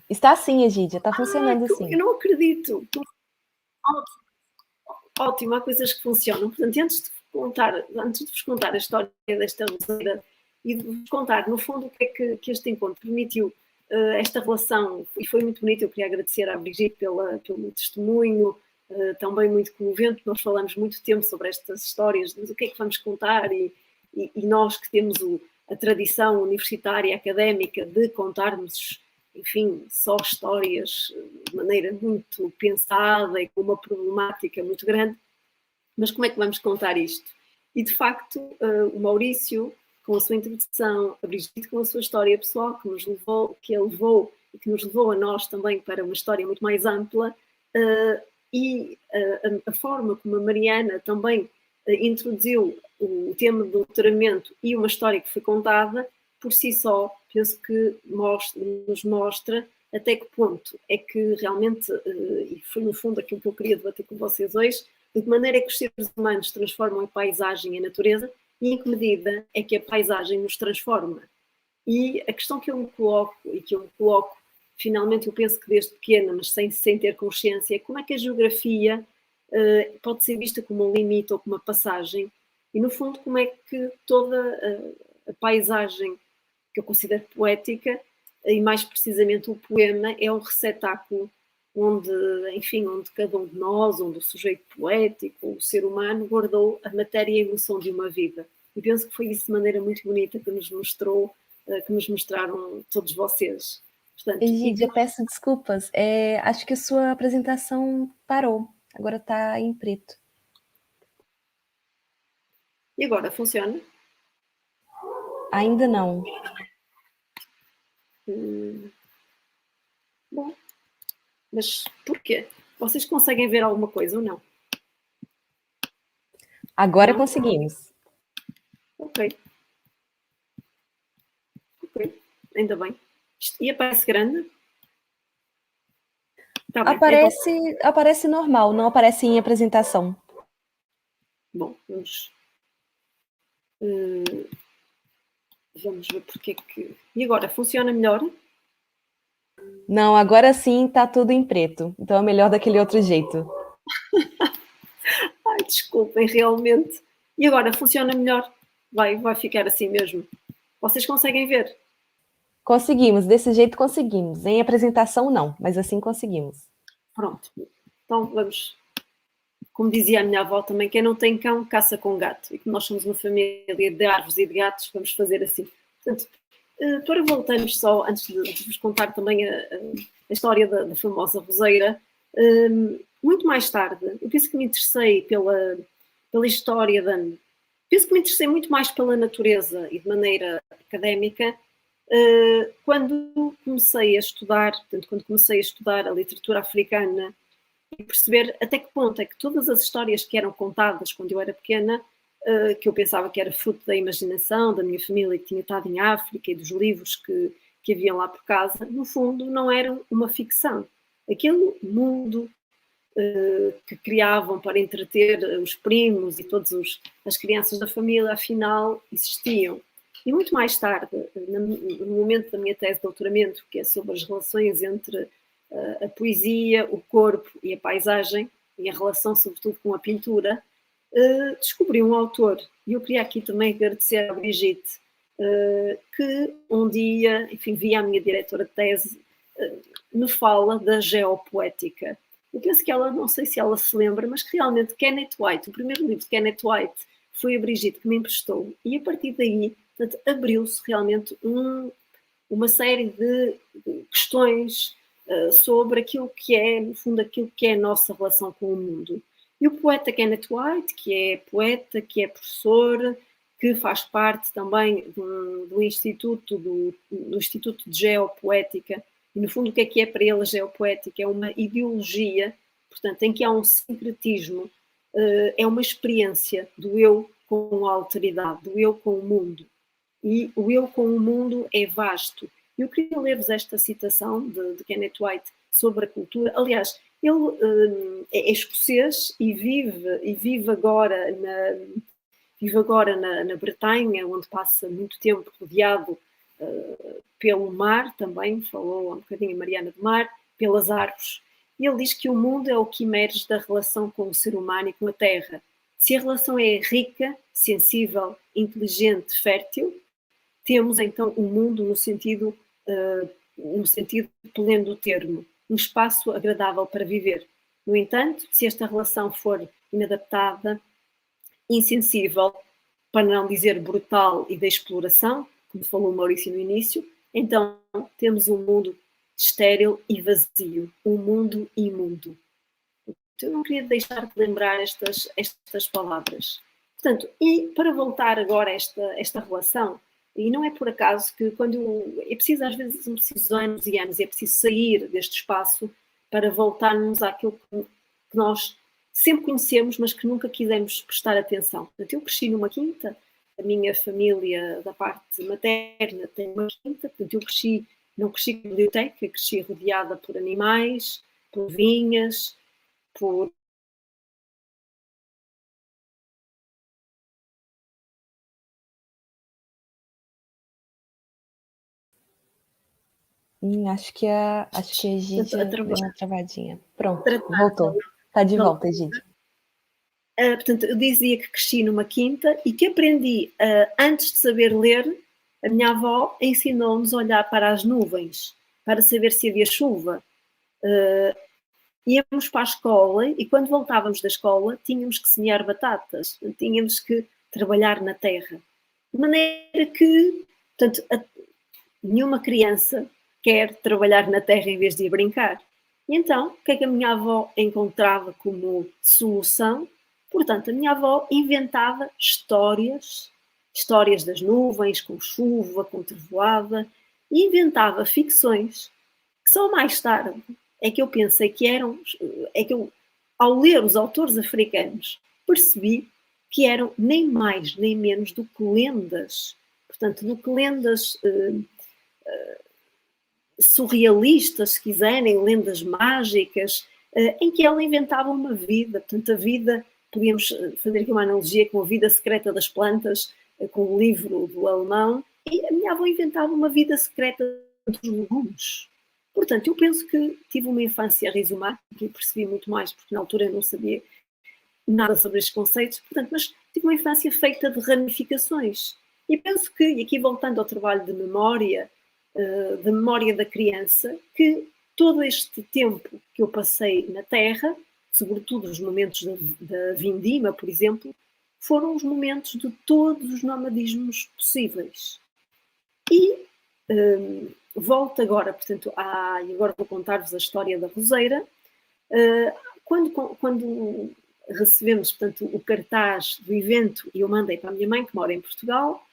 Está sim, Egídia. Está funcionando sim. Eu não acredito. Ótimo, há coisas que funcionam. Portanto, antes de vos contar a história desta roseira e de vos contar, no fundo, o que é que este encontro permitiu, esta relação, e foi muito bonito, eu queria agradecer à Brigitte pelo testemunho, também muito comovente, nós falamos muito tempo sobre estas histórias, mas o que é que vamos contar, e nós que temos a tradição universitária, académica, de contarmos, enfim, só histórias de maneira muito pensada e com uma problemática muito grande, mas como é que vamos contar isto? E, de facto, o Maurício, com a sua interpretação, a Brigitte com a sua história pessoal, que nos levou a nós também para uma história muito mais ampla, e a forma como a Mariana também introduziu o tema do doutoramento e uma história que foi contada, por si só, penso que nos mostra até que ponto é que realmente, e foi no fundo aquilo que eu queria debater com vocês hoje, de que maneira é que os seres humanos transformam a paisagem e a natureza e em que medida é que a paisagem nos transforma. E a questão que eu me coloco, finalmente eu penso que desde pequena, mas sem ter consciência, é como é que a geografia pode ser vista como um limite ou como uma passagem, e no fundo como é que toda a paisagem que eu considero poética, e mais precisamente o poema, é um receptáculo onde cada um de nós, onde o sujeito poético, o ser humano, guardou a matéria e a emoção de uma vida. E penso que foi isso de maneira muito bonita que nos mostraram todos vocês. Portanto, Egídia, peço desculpas. Acho que a sua apresentação parou. Agora está em preto. E agora, funciona? Ainda não. Bom, mas porquê? Vocês conseguem ver alguma coisa ou não? Agora conseguimos. Ok, ainda bem. E aparece grande? Tá bem, aparece normal, não aparece em apresentação. Bom, vamos ver porque é que... E agora, funciona melhor? Não, agora sim tá tudo em preto. Então é melhor daquele outro jeito. Ai, desculpem, realmente. E agora funciona melhor? Vai ficar assim mesmo. Vocês conseguem ver? Conseguimos, desse jeito conseguimos. Em apresentação, não, mas assim conseguimos. Pronto. Então vamos. Como dizia a minha avó também, quem não tem cão, caça com gato. E como nós somos uma família de árvores e de gatos, vamos fazer assim. Portanto, para voltarmos só, antes de vos contar também a história da famosa roseira, muito mais tarde, eu penso que me interessei pela história penso que me interessei muito mais pela natureza e de maneira académica quando comecei a estudar, portanto, quando comecei a estudar a literatura africana e perceber até que ponto é que todas as histórias que eram contadas quando eu era pequena, que eu pensava que era fruto da imaginação, da minha família que tinha estado em África e dos livros que haviam lá por casa, no fundo não eram uma ficção. Aquele mundo que criavam para entreter os primos e todas as crianças da família, afinal, existiam. E muito mais tarde, no momento da minha tese de doutoramento, que é sobre as relações entre a poesia, o corpo e a paisagem, e a relação sobretudo com a pintura, descobri um autor, e eu queria aqui também agradecer à Brigitte, que um dia, enfim, via a minha diretora de tese, me fala da geopoética. Eu penso que ela, não sei se ela se lembra, mas que realmente Kenneth White, o primeiro livro de Kenneth White, foi a Brigitte que me emprestou, e a partir daí, abriu-se realmente uma série de questões sobre aquilo que é, no fundo, aquilo que é a nossa relação com o mundo. E o poeta Kenneth White, que é poeta, que é professor, que faz parte também do Instituto, do Instituto de Geopoética, e no fundo o que é para ele a geopoética? É uma ideologia, portanto, em que há um sincretismo, é uma experiência do eu com a alteridade, do eu com o mundo. E o eu com o mundo é vasto. Eu queria ler-vos esta citação de Kenneth White sobre a cultura. Aliás, ele é escocês e vive agora na Bretanha, onde passa muito tempo rodeado pelo mar também, falou um bocadinho a Mariana do Mar, pelas árvores. E ele diz que o mundo é o que emerge da relação com o ser humano e com a terra. Se a relação é rica, sensível, inteligente, fértil, temos então o mundo no sentido pleno do termo, um espaço agradável para viver. No entanto, se esta relação for inadaptada, insensível, para não dizer brutal e de exploração, como falou o Maurício no início, então temos um mundo estéril e vazio, um mundo imundo. Eu não queria deixar de lembrar estas palavras. Portanto, e para voltar agora a esta relação, e não é por acaso que é preciso às vezes são precisos anos e anos, é preciso sair deste espaço para voltarmos àquilo que nós sempre conhecemos, mas que nunca quisemos prestar atenção. Portanto, eu cresci numa quinta, a minha família da parte materna tem uma quinta, portanto eu não cresci com biblioteca, cresci rodeada por animais, por vinhas, por Acho que a Egídia deu uma travadinha. Pronto, voltou. Está de volta, Egídia. Portanto, eu dizia que cresci numa quinta e que aprendi, antes de saber ler, a minha avó ensinou-nos a olhar para as nuvens, para saber se havia chuva. Íamos para a escola e quando voltávamos da escola tínhamos que semear batatas, tínhamos que trabalhar na terra. De maneira que, portanto, nenhuma criança quer trabalhar na terra em vez de ir brincar. E então, o que é que a minha avó encontrava como solução? Portanto, a minha avó inventava histórias das nuvens, com chuva, com trevoada, e inventava ficções que só mais tarde é que eu pensei que ao ler os autores africanos, percebi que eram nem mais nem menos do que lendas. Portanto, do que lendas surrealistas, se quiserem, lendas mágicas, em que ela inventava uma vida. Portanto, a vida, podíamos fazer aqui uma analogia com a vida secreta das plantas, com o livro do alemão, e a minha avó inventava uma vida secreta dos legumes. Portanto, eu penso que tive uma infância rizomática e percebi muito mais, porque na altura eu não sabia nada sobre estes conceitos, portanto, mas tive uma infância feita de ramificações. E penso que, e aqui voltando ao trabalho de memória da criança, que todo este tempo que eu passei na Terra, sobretudo os momentos da vindima, por exemplo, foram os momentos de todos os nomadismos possíveis. E volto agora, portanto, e agora vou contar-vos a história da Roseira. Quando recebemos, portanto, o cartaz do evento e eu mandei para a minha mãe, que mora em Portugal,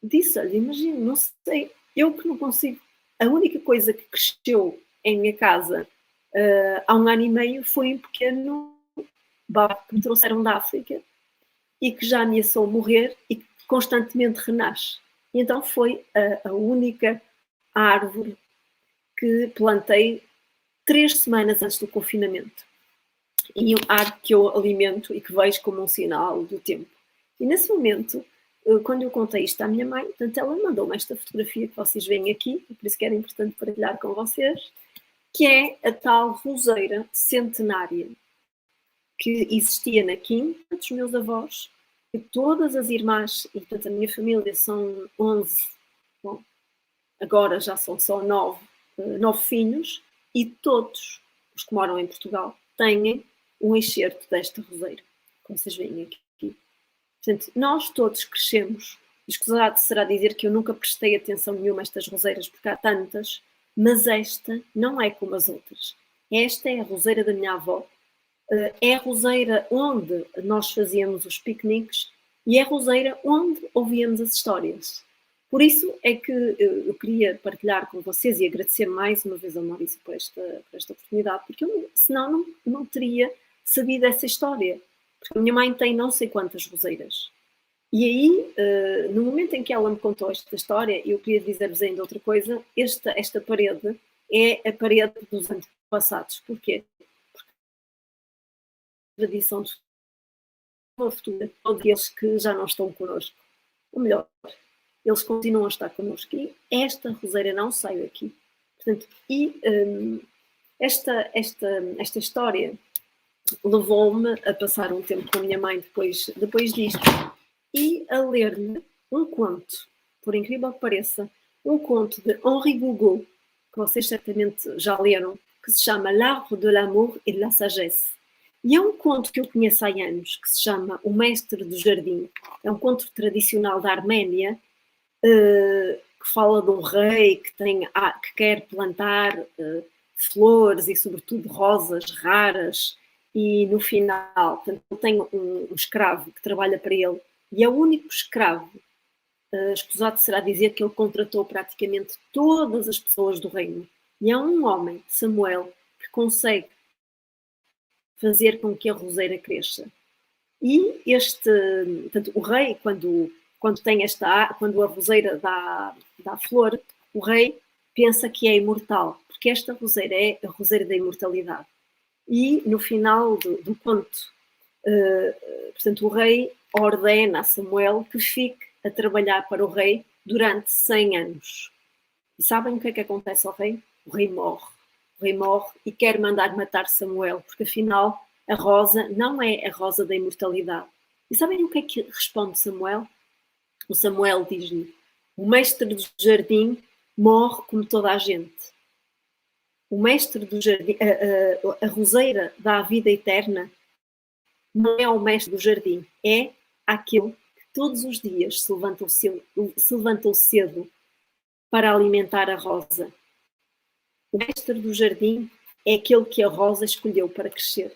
disse-lhe, imagina, não sei, eu que não consigo, a única coisa que cresceu em minha casa há 1 ano e meio foi um pequeno barco que me trouxeram da África e que já ameaçou morrer e que constantemente renasce. E então foi a única árvore que plantei 3 semanas antes do confinamento. E árvore que eu alimento e que vejo como um sinal do tempo. E nesse momento, quando eu contei isto à minha mãe, portanto, ela mandou-me esta fotografia que vocês veem aqui, e por isso que era importante partilhar com vocês, que é a tal roseira centenária que existia na quinta dos meus avós, e todas as irmãs, e portanto a minha família são 11, bom, agora já são só 9 filhos, e todos os que moram em Portugal têm um enxerto desta roseira, como vocês veem aqui. Portanto, nós todos crescemos, escusado será dizer que eu nunca prestei atenção nenhuma a estas roseiras, porque há tantas, mas esta não é como as outras. Esta é a roseira da minha avó, é a roseira onde nós fazíamos os piqueniques e é a roseira onde ouvíamos as histórias. Por isso é que eu queria partilhar com vocês e agradecer mais uma vez ao Maurício por esta oportunidade, porque eu, senão não teria sabido essa história. Porque a minha mãe tem não sei quantas roseiras. E aí, no momento em que ela me contou esta história, eu queria dizer-vos ainda outra coisa, esta parede é a parede dos antepassados. Porquê? Porque a tradição de uma futura, todos eles que já não estão connosco. Ou melhor, eles continuam a estar connosco. E esta roseira não sai daqui. Portanto, esta história levou-me a passar um tempo com a minha mãe depois disto e a ler-lhe um conto, por incrível que pareça, um conto de Henri Gougaud, que vocês certamente já leram, que se chama L'Arbre de l'amour et de la sagesse. E é um conto que eu conheço há anos, que se chama O Mestre do Jardim. É um conto tradicional da Arménia, que fala de um rei que quer plantar flores e, sobretudo, rosas raras. E no final, portanto, ele tem um escravo que trabalha para ele e é o único escravo. Escusado será dizer que ele contratou praticamente todas as pessoas do reino. E há um homem, Samuel, que consegue fazer com que a roseira cresça. E portanto, o rei, quando a roseira dá flor, o rei pensa que é imortal, porque esta roseira é a roseira da imortalidade. E no final do conto, portanto, o rei ordena a Samuel que fique a trabalhar para o rei durante 100 anos. E sabem o que é que acontece ao rei? O rei morre. O rei morre e quer mandar matar Samuel, porque afinal a rosa não é a rosa da imortalidade. E sabem o que é que responde Samuel? O Samuel diz-lhe: o mestre do jardim morre como toda a gente. O mestre do jardim, a roseira dá a vida eterna, não é o mestre do jardim, é aquele que todos os dias se levantou cedo para alimentar a rosa. O mestre do jardim é aquele que a rosa escolheu para crescer.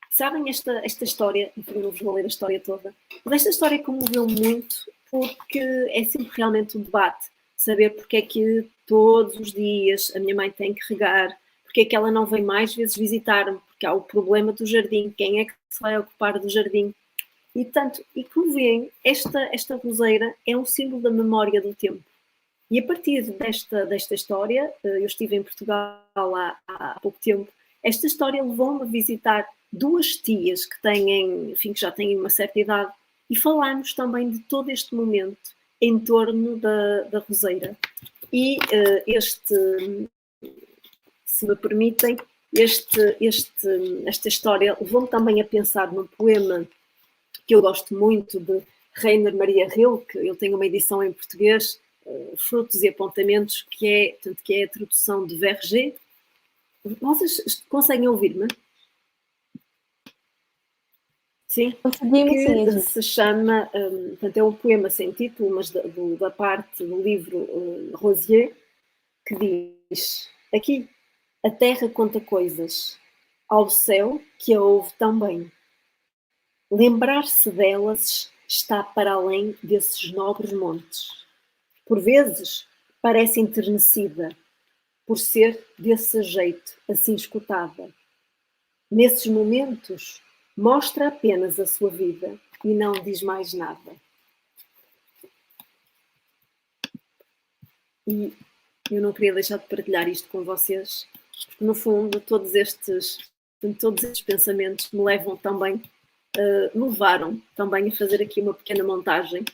Sabem esta história, não vos vou ler a história toda, mas esta história comoveu-me muito porque é sempre realmente um debate. Saber porque é que todos os dias a minha mãe tem que regar, porque é que ela não vem mais vezes visitar-me, porque há o problema do jardim, quem é que se vai ocupar do jardim? E como veem, esta roseira é um símbolo da memória do tempo. E a partir desta história, eu estive em Portugal há pouco tempo, esta história levou-me a visitar 2 tias que já têm uma certa idade, e falámos também de todo este momento em torno da roseira. E se me permitem, esta história levou-me também a pensar num poema que eu gosto muito, de Rainer Maria Rilke. Ele tem uma edição em português, Frutos e Apontamentos, que é a tradução de Verger. Vocês conseguem ouvir-me? Sim? Conseguimos, sim, Que Edith. se chama, portanto, é um poema sem título, mas da parte do livro Rosier, que diz: aqui a terra conta coisas, ao céu que a ouve tão bem. Lembrar-se delas está para além desses nobres montes. Por vezes parece enternecida, por ser desse jeito, assim escutada. Nesses momentos, mostra apenas a sua vida e não diz mais nada. E eu não queria deixar de partilhar isto com vocês, porque no fundo todos estes pensamentos me levam também, me levaram também a fazer aqui uma pequena montagem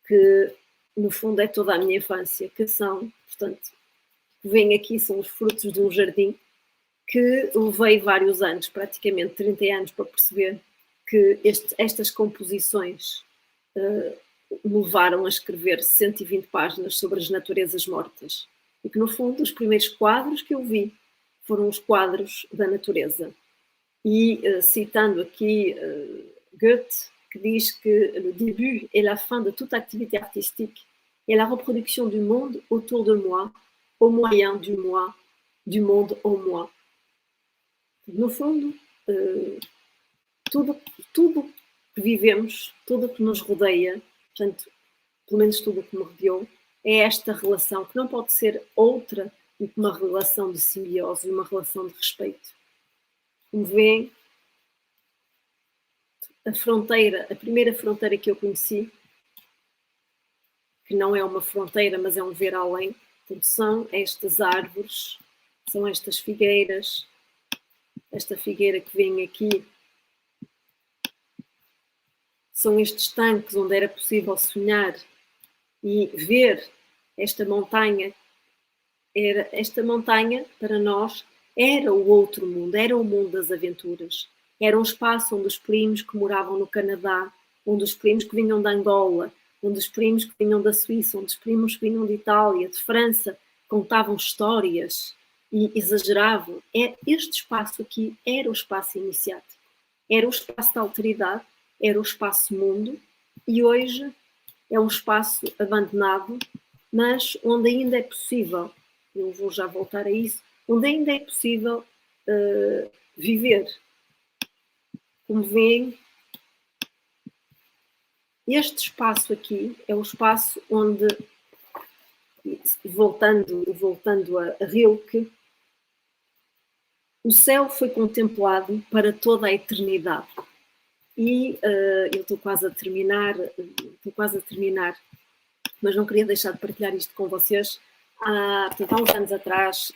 que no fundo é toda a minha infância, que são, portanto, vem aqui, são os frutos de um jardim que levei vários anos, praticamente 30 anos, para perceber que estas composições me levaram a escrever 120 páginas sobre as naturezas mortas. E que, no fundo, os primeiros quadros que eu vi foram os quadros da natureza. E citando aqui Goethe, que diz que le début et la fin de toute activité artistique est la reproduction du monde autour de moi, au moyen du moi, du monde au moi. No fundo, tudo que vivemos, tudo que nos rodeia, portanto, pelo menos tudo o que me rodeou, é esta relação que não pode ser outra do que uma relação de simbiose, uma relação de respeito. Como veem, a primeira fronteira que eu conheci, que não é uma fronteira, mas é um ver além, portanto, são estas árvores, são estas figueiras, esta figueira que vem aqui, são estes tanques onde era possível sonhar e ver esta montanha. Esta montanha, para nós, era o outro mundo, era o mundo das aventuras. Era um espaço onde os primos que moravam no Canadá, onde os primos que vinham de Angola, onde os primos que vinham da Suíça, onde os primos que vinham de Itália, de França, contavam histórias e exageravam. Este espaço aqui era o espaço iniciático, era o espaço da alteridade, era o espaço mundo, e hoje é um espaço abandonado, mas onde ainda é possível, eu vou já voltar a isso, onde ainda é possível viver. Como veem, este espaço aqui é o espaço onde, voltando a Rilke, o céu foi contemplado para toda a eternidade. E eu estou quase a terminar, mas não queria deixar de partilhar isto com vocês. Há uns anos atrás,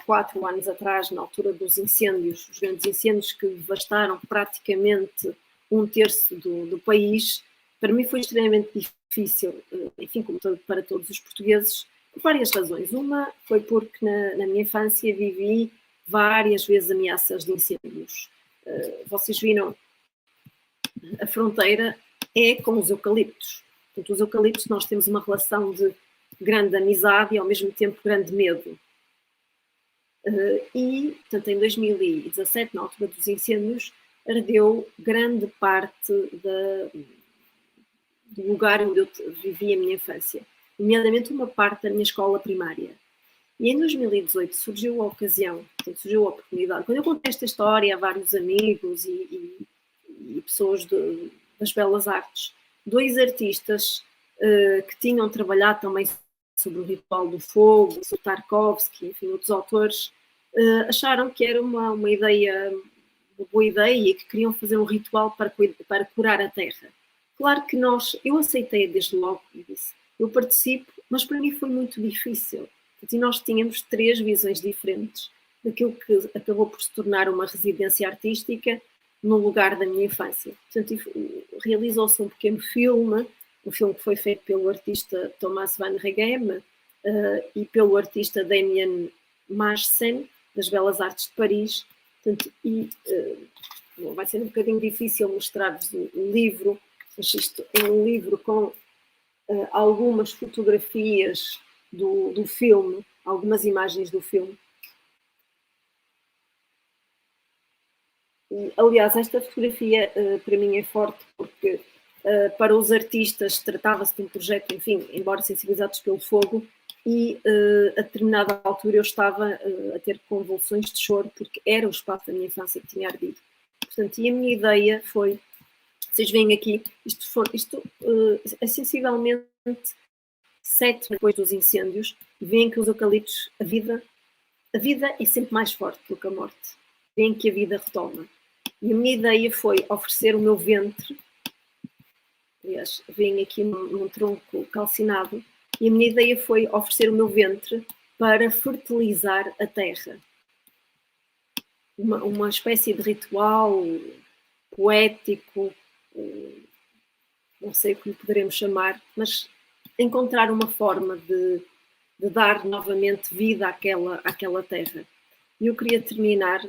4 anos atrás, na altura dos incêndios, os grandes incêndios que devastaram praticamente 1/3 do país, para mim foi extremamente difícil, enfim, como para todos os portugueses, por várias razões. Uma foi porque na minha infância vivi várias vezes ameaças de incêndios. Vocês viram, a fronteira é com os eucaliptos. Portanto, os eucaliptos, nós temos uma relação de grande amizade e ao mesmo tempo grande medo. E, portanto, em 2017, na altura dos incêndios, ardeu grande parte do lugar onde eu vivi a minha infância, nomeadamente uma parte da minha escola primária. E em 2018 surgiu a ocasião, portanto, surgiu a oportunidade. Quando eu contei esta história a vários amigos e pessoas das belas artes, 2 artistas que tinham trabalhado também sobre o ritual do fogo, o Tarkovsky, enfim, outros autores, acharam que era uma boa ideia e que queriam fazer um ritual para curar a terra. Claro que eu aceitei desde logo e disse, eu participo, mas para mim foi muito difícil. E nós tínhamos 3 visões diferentes daquilo que acabou por se tornar uma residência artística no lugar da minha infância. Portanto, realizou-se um pequeno filme, um filme que foi feito pelo artista Thomas Van Reghem e pelo artista Damien Marsen, das Belas Artes de Paris. Portanto, vai ser um bocadinho difícil mostrar-vos o livro, mas isto é um livro com algumas fotografias do filme, algumas imagens do filme. Aliás, esta fotografia para mim é forte porque para os artistas tratava-se de um projeto, enfim, embora sensibilizados pelo fogo, e a determinada altura eu estava a ter convulsões de choro porque era o espaço da minha infância que tinha ardido. Portanto, e a minha ideia foi, vocês veem aqui, isto é sensivelmente 7 depois dos incêndios, veem que os eucaliptos, a vida é sempre mais forte do que a morte. Veem que a vida retoma. E a minha ideia foi oferecer o meu ventre, aliás, veem aqui num tronco calcinado, e a minha ideia foi oferecer o meu ventre para fertilizar a terra. Uma espécie de ritual poético, não sei o que lhe poderemos chamar, mas encontrar uma forma de dar novamente vida àquela terra. E eu queria terminar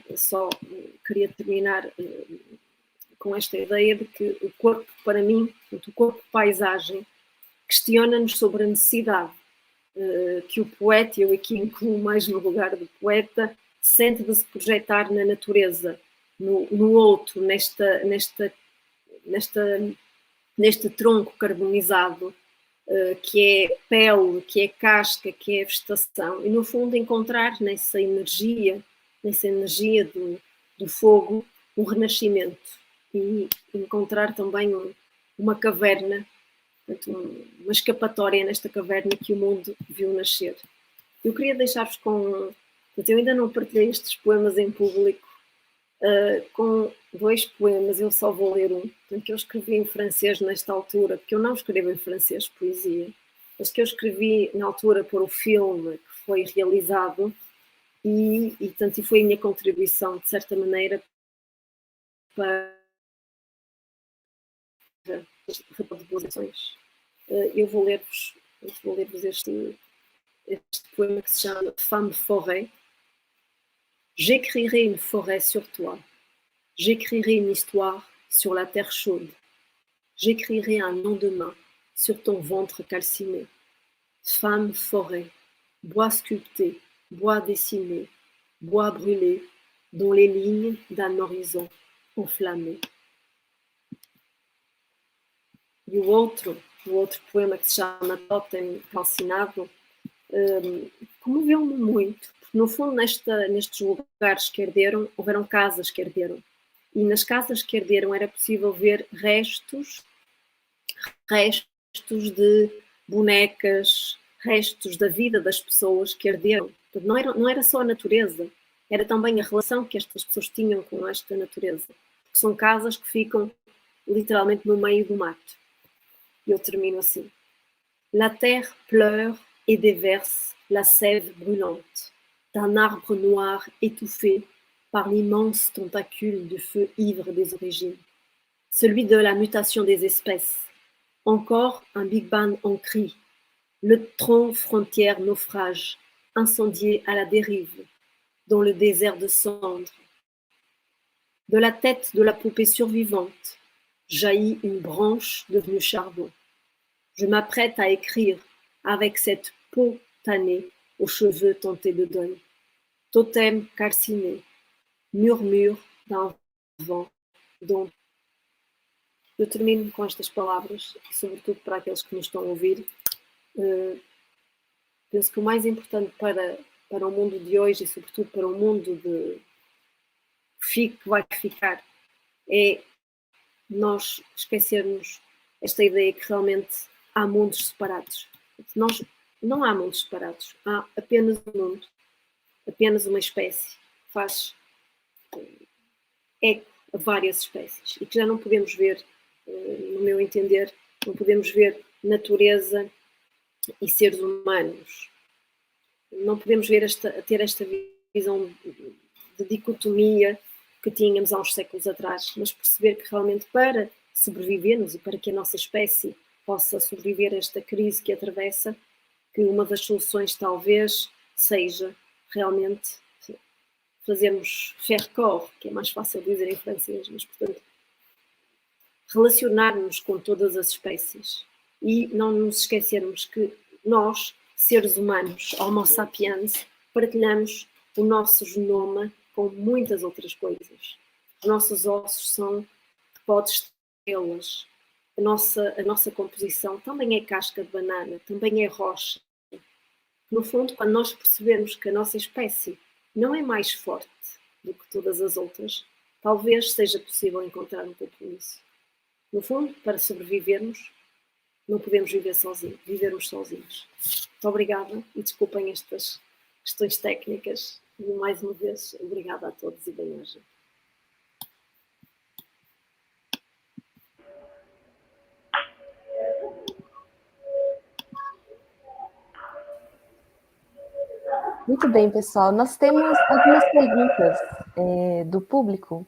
com esta ideia de que o corpo, para mim, o corpo paisagem, questiona-nos sobre a necessidade que o poeta, eu aqui incluo mais no lugar do poeta, sente de se projetar na natureza, no outro, neste tronco carbonizado, que é pele, que é casca, que é vegetação, e no fundo encontrar nessa energia do fogo, um renascimento, e encontrar também uma caverna, uma escapatória nesta caverna que o mundo viu nascer. Eu queria deixar-vos eu ainda não partilhei estes poemas em público, com 2 poemas, eu só vou ler um, que eu escrevi em francês nesta altura, porque eu não escrevo em francês poesia, mas que eu escrevi na altura para o filme que foi realizado e foi a minha contribuição, de certa maneira, para as reproduções. Eu vou ler-vos este poema que se chama Femme Forêt. J'écrirai une forêt sur toi. J'écrirai une histoire sur la terre chaude. J'écrirai un lendemain sur ton ventre calciné. Femme forêt, bois sculpté, bois dessiné, bois brûlé, dont les lignes d'un horizon enflammé. E o outro poema que se chama Totem Calcinado comoveu-me muito. No fundo, nestes lugares que arderam, houveram casas que arderam. E nas casas que arderam era possível ver restos de bonecas, restos da vida das pessoas que arderam. Não era só a natureza, era também a relação que estas pessoas tinham com esta natureza. Porque são casas que ficam literalmente no meio do mato. E eu termino assim. La terre pleure et déverse la sève brûlante d'un arbre noir étouffé par l'immense tentacule du feu ivre des origines, celui de la mutation des espèces. Encore un Big Bang en cri, le tronc frontière naufrage, incendié à la dérive, dans le désert de cendres. De la tête de la poupée survivante jaillit une branche devenue charbon. Je m'apprête à écrire avec cette peau tannée aux cheveux tentés de deuil. Totem calciné, murmure d'un vent d'ombre. Eu termino com estas palavras, sobretudo para aqueles que nos estão a ouvir. Penso que o mais importante para o mundo de hoje e sobretudo para o mundo que vai ficar é nós esquecermos esta ideia que realmente há mundos separados. Não há mundos separados, há apenas um mundo, apenas uma espécie que faz eco a várias espécies e que já não podemos ver, no meu entender, não podemos ver natureza e seres humanos. Não podemos ter esta visão de dicotomia que tínhamos há uns séculos atrás, mas perceber que realmente para sobrevivermos e para que a nossa espécie possa sobreviver a esta crise que atravessa, que uma das soluções talvez seja realmente fazermos faire corps, que é mais fácil dizer em francês, mas, portanto, relacionarmos com todas as espécies e não nos esquecermos que nós, seres humanos, Homo sapiens, partilhamos o nosso genoma com muitas outras coisas. Os nossos ossos são pó de estrelas, a nossa composição também é casca de banana, também é rocha. No fundo, quando nós percebemos que a nossa espécie não é mais forte do que todas as outras, talvez seja possível encontrar um compromisso. No fundo, para sobrevivermos, não podemos viver sozinhos, vivermos sozinhos. Muito obrigada e desculpem estas questões técnicas e mais uma vez, obrigada a todos e bem-aja. Muito bem, pessoal. Nós temos algumas perguntas do público.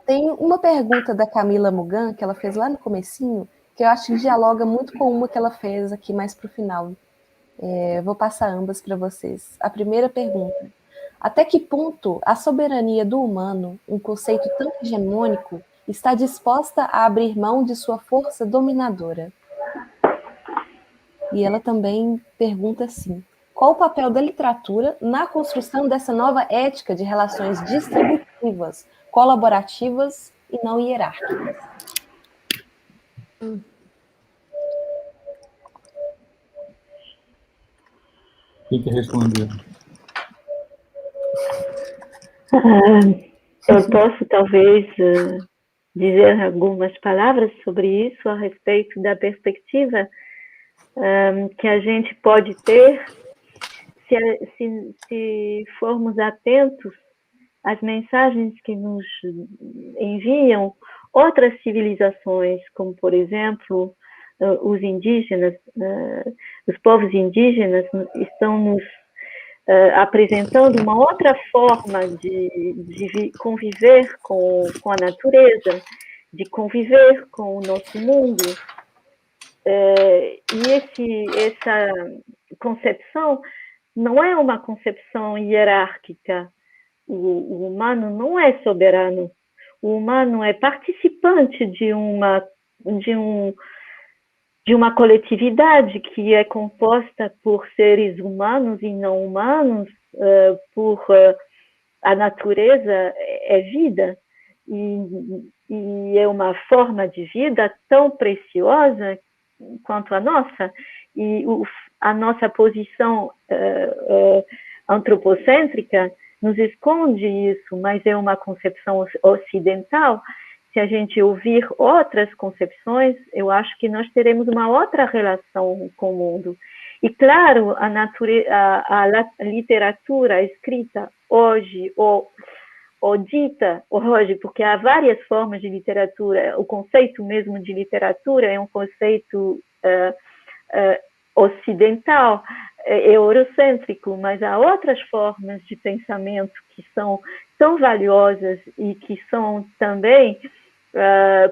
Tem uma pergunta da Camila Mugan, que ela fez lá no comecinho, que eu acho que dialoga muito com uma que ela fez aqui mais para o final. Vou passar ambas para vocês. A primeira pergunta: até que ponto a soberania do humano, um conceito tão hegemônico, está disposta a abrir mão de sua força dominadora? E ela também pergunta assim: qual o papel da literatura na construção dessa nova ética de relações distributivas, colaborativas e não hierárquicas? Quem quer responder? Eu posso, talvez, dizer algumas palavras sobre isso, a respeito da perspectiva que a gente pode ter se formos atentos às mensagens que nos enviam outras civilizações, como, por exemplo, os indígenas, os povos indígenas estão nos apresentando uma outra forma de conviver com a natureza, de conviver com o nosso mundo. E essa concepção não é uma concepção hierárquica. O humano não é soberano. O humano é participante de uma coletividade que é composta por seres humanos e não humanos, a natureza é vida, e é uma forma de vida tão preciosa quanto a nossa, e a nossa posição antropocêntrica nos esconde isso, mas é uma concepção ocidental. Se a gente ouvir outras concepções, eu acho que nós teremos uma outra relação com o mundo. E, claro, a literatura escrita hoje, ou dita hoje, porque há várias formas de literatura, o conceito mesmo de literatura é um conceito ocidental, eurocêntrico, mas há outras formas de pensamento que são tão valiosas e que são também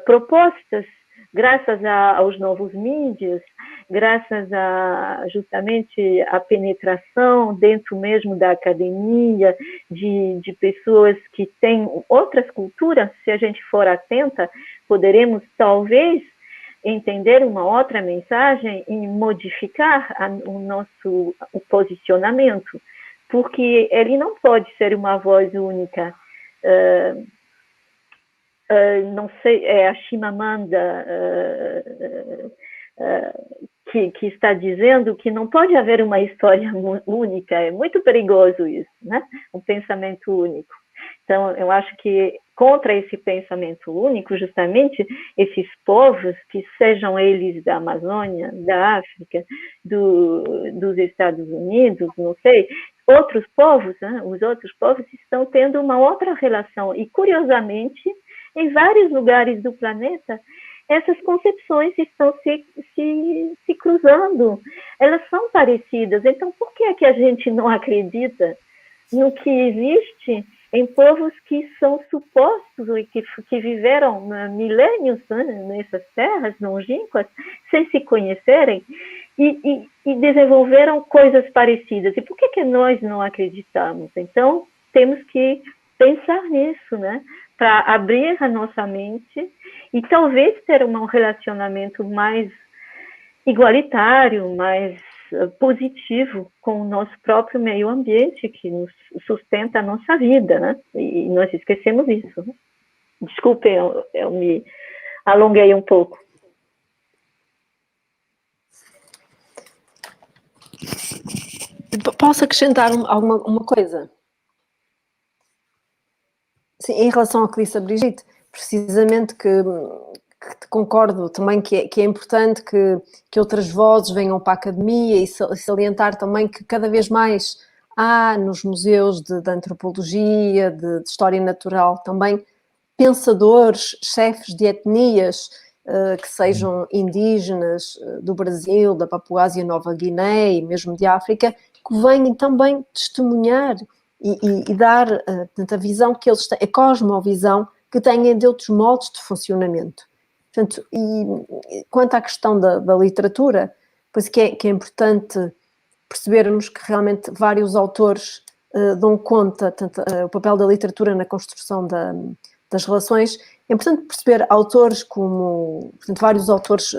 propostas graças aos novos mídias, graças justamente à penetração dentro mesmo da academia, de pessoas que têm outras culturas. Se a gente for atenta, poderemos talvez entender uma outra mensagem e modificar o posicionamento, porque ele não pode ser uma voz única. Não sei, é a Chimamanda que está dizendo que não pode haver uma história única. É muito perigoso isso, né? Um pensamento único. Então, eu acho que contra esse pensamento único, justamente, esses povos, que sejam eles da Amazônia, da África, dos Estados Unidos, não sei, outros povos, né? Os outros povos estão tendo uma outra relação. E, curiosamente, em vários lugares do planeta, essas concepções estão se cruzando. Elas são parecidas. Então, por que é que a gente não acredita no que existe em povos que são supostos e que viveram milênios, né, nessas terras longínquas, sem se conhecerem? e desenvolveram coisas parecidas. E por que nós não acreditamos? Então, temos que pensar nisso, né? Para abrir a nossa mente e talvez ter um relacionamento mais igualitário, mais positivo com o nosso próprio meio ambiente, que nos sustenta a nossa vida, né? E nós esquecemos isso. Né? Desculpe, eu me alonguei um pouco. Posso acrescentar uma coisa? Sim, em relação ao que disse a Brigitte, precisamente que concordo também que é importante que outras vozes venham para a academia e salientar também que cada vez mais há nos museus de antropologia, de história natural também pensadores, chefes de etnias que sejam indígenas do Brasil, da Papuásia Nova Guiné e mesmo de África, que venham também testemunhar e dar a visão que eles têm, a cosmovisão que têm de outros modos de funcionamento. Portanto, e quanto à questão da literatura, pois que é importante percebermos que realmente vários autores dão conta, tanto, o papel da literatura na construção das relações. É importante perceber autores como, portanto, vários autores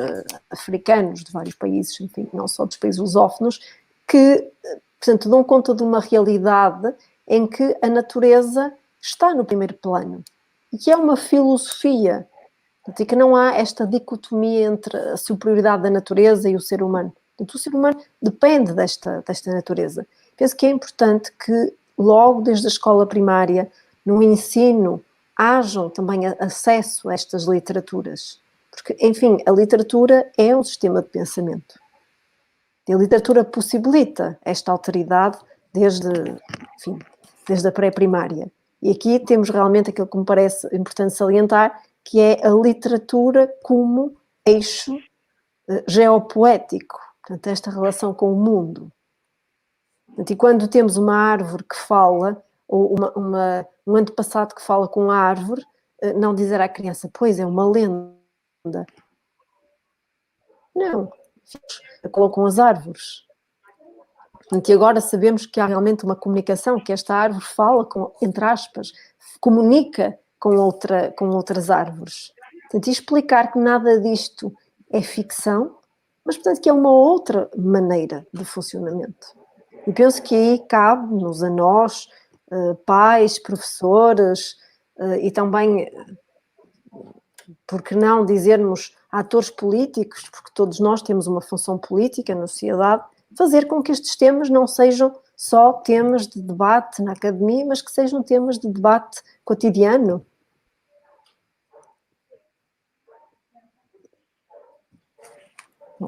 africanos de vários países, enfim, não só dos países lusófonos, que, portanto, dão conta de uma realidade em que a natureza está no primeiro plano e que é uma filosofia, e que não há esta dicotomia entre a superioridade da natureza e o ser humano. Portanto, o ser humano depende desta natureza. Penso que é importante que logo desde a escola primária, no ensino, hajam também acesso a estas literaturas. Porque, enfim, a literatura é um sistema de pensamento. E a literatura possibilita esta alteridade desde a pré-primária. E aqui temos realmente aquilo que me parece importante salientar, que é a literatura como eixo geopoético, portanto, esta relação com o mundo. Portanto, e quando temos uma árvore que fala, ou um antepassado que fala com a árvore, não dizer à criança, pois, é uma lenda. Não, colocam as árvores. Portanto, e agora sabemos que há realmente uma comunicação, que esta árvore fala, entre aspas, comunica com outras árvores. Portanto, e explicar que nada disto é ficção, mas, portanto, que é uma outra maneira de funcionamento. E penso que aí cabe-nos a nós, pais, professores, e também, por que não dizermos atores políticos, porque todos nós temos uma função política na sociedade, fazer com que estes temas não sejam só temas de debate na academia, mas que sejam temas de debate cotidiano.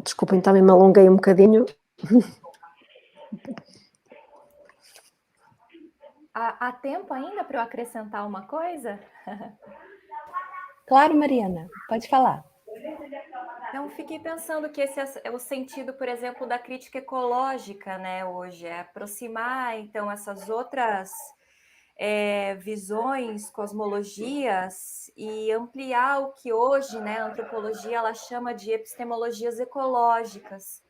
Desculpem, também me alonguei um bocadinho. Há tempo ainda para eu acrescentar uma coisa? Claro, Mariana, pode falar. Então, fiquei pensando que esse é o sentido, por exemplo, da crítica ecológica, né, hoje, é aproximar, então, essas outras visões, cosmologias, e ampliar o que hoje, né, a antropologia, ela chama de epistemologias ecológicas.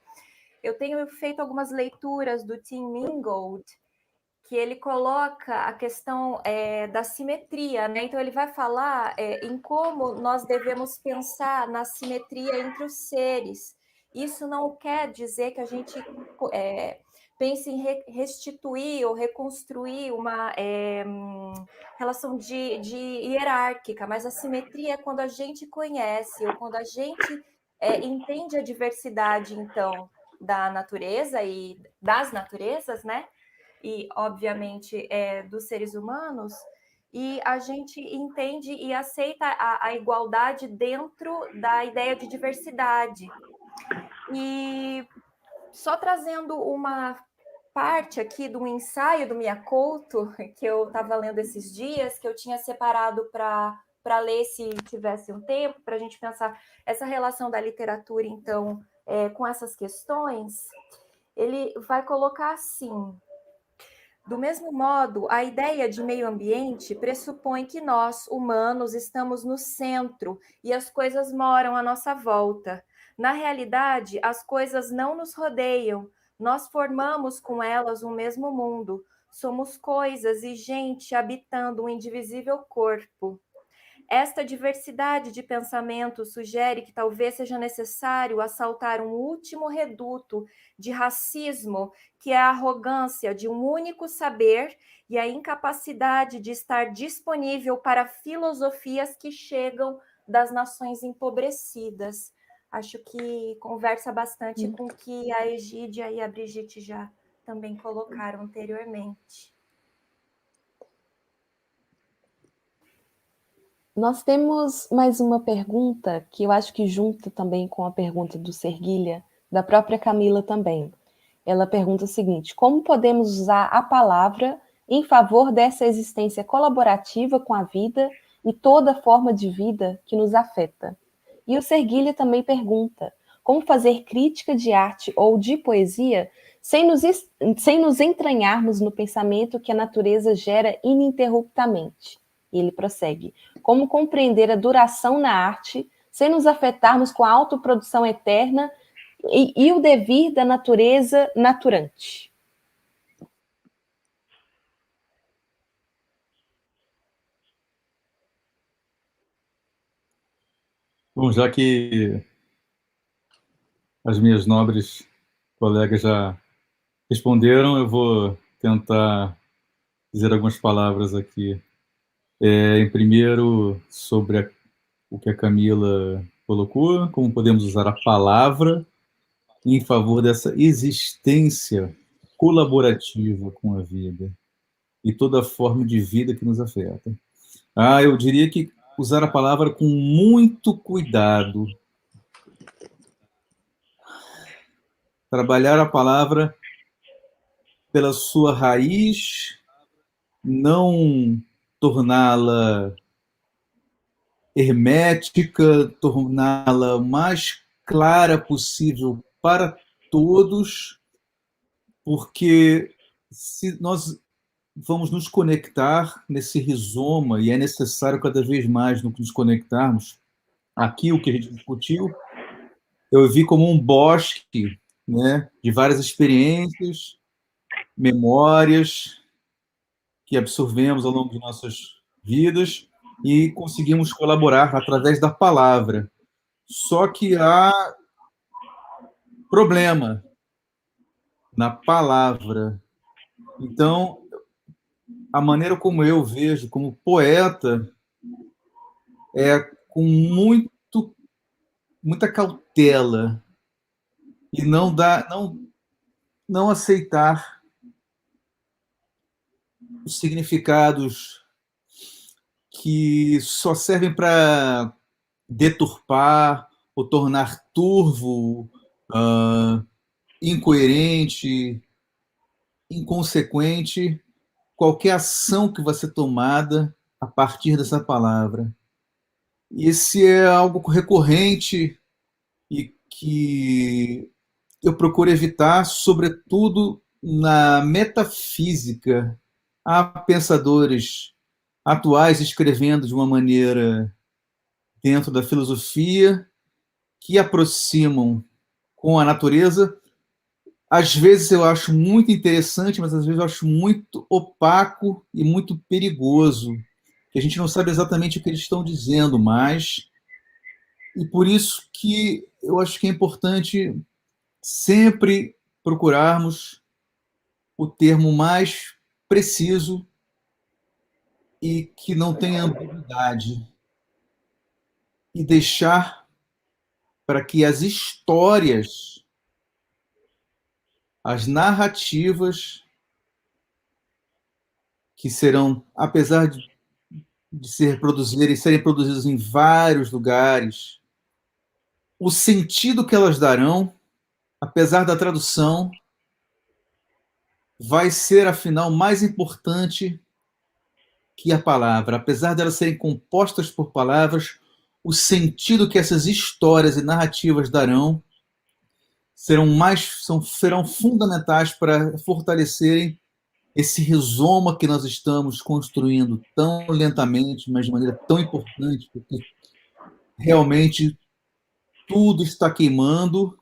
Eu tenho feito algumas leituras do Tim Ingold, que ele coloca a questão da simetria, né? Então ele vai falar em como nós devemos pensar na simetria entre os seres. Isso não quer dizer que a gente pense em restituir ou reconstruir uma relação de hierárquica, mas a simetria é quando a gente conhece ou quando a gente entende a diversidade, então, da natureza e das naturezas, né? E, obviamente, dos seres humanos, e a gente entende e aceita a igualdade dentro da ideia de diversidade. E só trazendo uma parte aqui de um ensaio do Miyakoto, que eu estava lendo esses dias, que eu tinha separado para ler se tivesse um tempo, para a gente pensar essa relação da literatura, então, com essas questões, ele vai colocar assim: do mesmo modo, a ideia de meio ambiente pressupõe que nós, humanos, estamos no centro e as coisas moram à nossa volta. Na realidade, as coisas não nos rodeiam, nós formamos com elas um mesmo mundo. Somos coisas e gente habitando um indivisível corpo. Esta diversidade de pensamentos sugere que talvez seja necessário assaltar um último reduto de racismo, que é a arrogância de um único saber e a incapacidade de estar disponível para filosofias que chegam das nações empobrecidas. Acho que conversa bastante com o que a Egídia e a Brigitte já também colocaram anteriormente. Nós temos mais uma pergunta que eu acho que junta também com a pergunta do Serguilha, da própria Camila também. Ela pergunta o seguinte: como podemos usar a palavra em favor dessa existência colaborativa com a vida e toda forma de vida que nos afeta? E o Serguilha também pergunta: como fazer crítica de arte ou de poesia sem nos entranharmos no pensamento que a natureza gera ininterruptamente? E ele prossegue: como compreender a duração na arte sem nos afetarmos com a autoprodução eterna e o devir da natureza naturante? Bom, já que as minhas nobres colegas já responderam, eu vou tentar dizer algumas palavras aqui. Em primeiro, sobre o que a Camila colocou, como podemos usar a palavra em favor dessa existência colaborativa com a vida e toda forma de vida que nos afeta. Eu diria que usar a palavra com muito cuidado. Trabalhar a palavra pela sua raiz, não torná-la hermética, torná-la o mais clara possível para todos, porque se nós vamos nos conectar nesse rizoma, e é necessário cada vez mais nos conectarmos, aqui o que a gente discutiu, eu vi como um bosque, né, de várias experiências, memórias que absorvemos ao longo de nossas vidas e conseguimos colaborar através da palavra. Só que há problema na palavra. Então, a maneira como eu vejo como poeta é com muita cautela e não aceitar os significados que só servem para deturpar ou tornar turvo, incoerente, inconsequente qualquer ação que vai ser tomada a partir dessa palavra. E esse é algo recorrente e que eu procuro evitar, sobretudo na metafísica. Há pensadores atuais escrevendo de uma maneira dentro da filosofia que aproximam com a natureza. Às vezes eu acho muito interessante, mas às vezes eu acho muito opaco e muito perigoso, que a gente não sabe exatamente o que eles estão dizendo mais, e por isso que eu acho que é importante sempre procurarmos o termo mais preciso e que não tenha ambiguidade, e deixar para que as histórias, as narrativas que serão, apesar de serem produzidas em vários lugares, o sentido que elas darão, apesar da tradução, vai ser, afinal, mais importante que a palavra. Apesar de elas serem compostas por palavras, o sentido que essas histórias e narrativas darão serão fundamentais para fortalecerem esse rizoma que nós estamos construindo tão lentamente, mas de maneira tão importante, porque realmente tudo está queimando,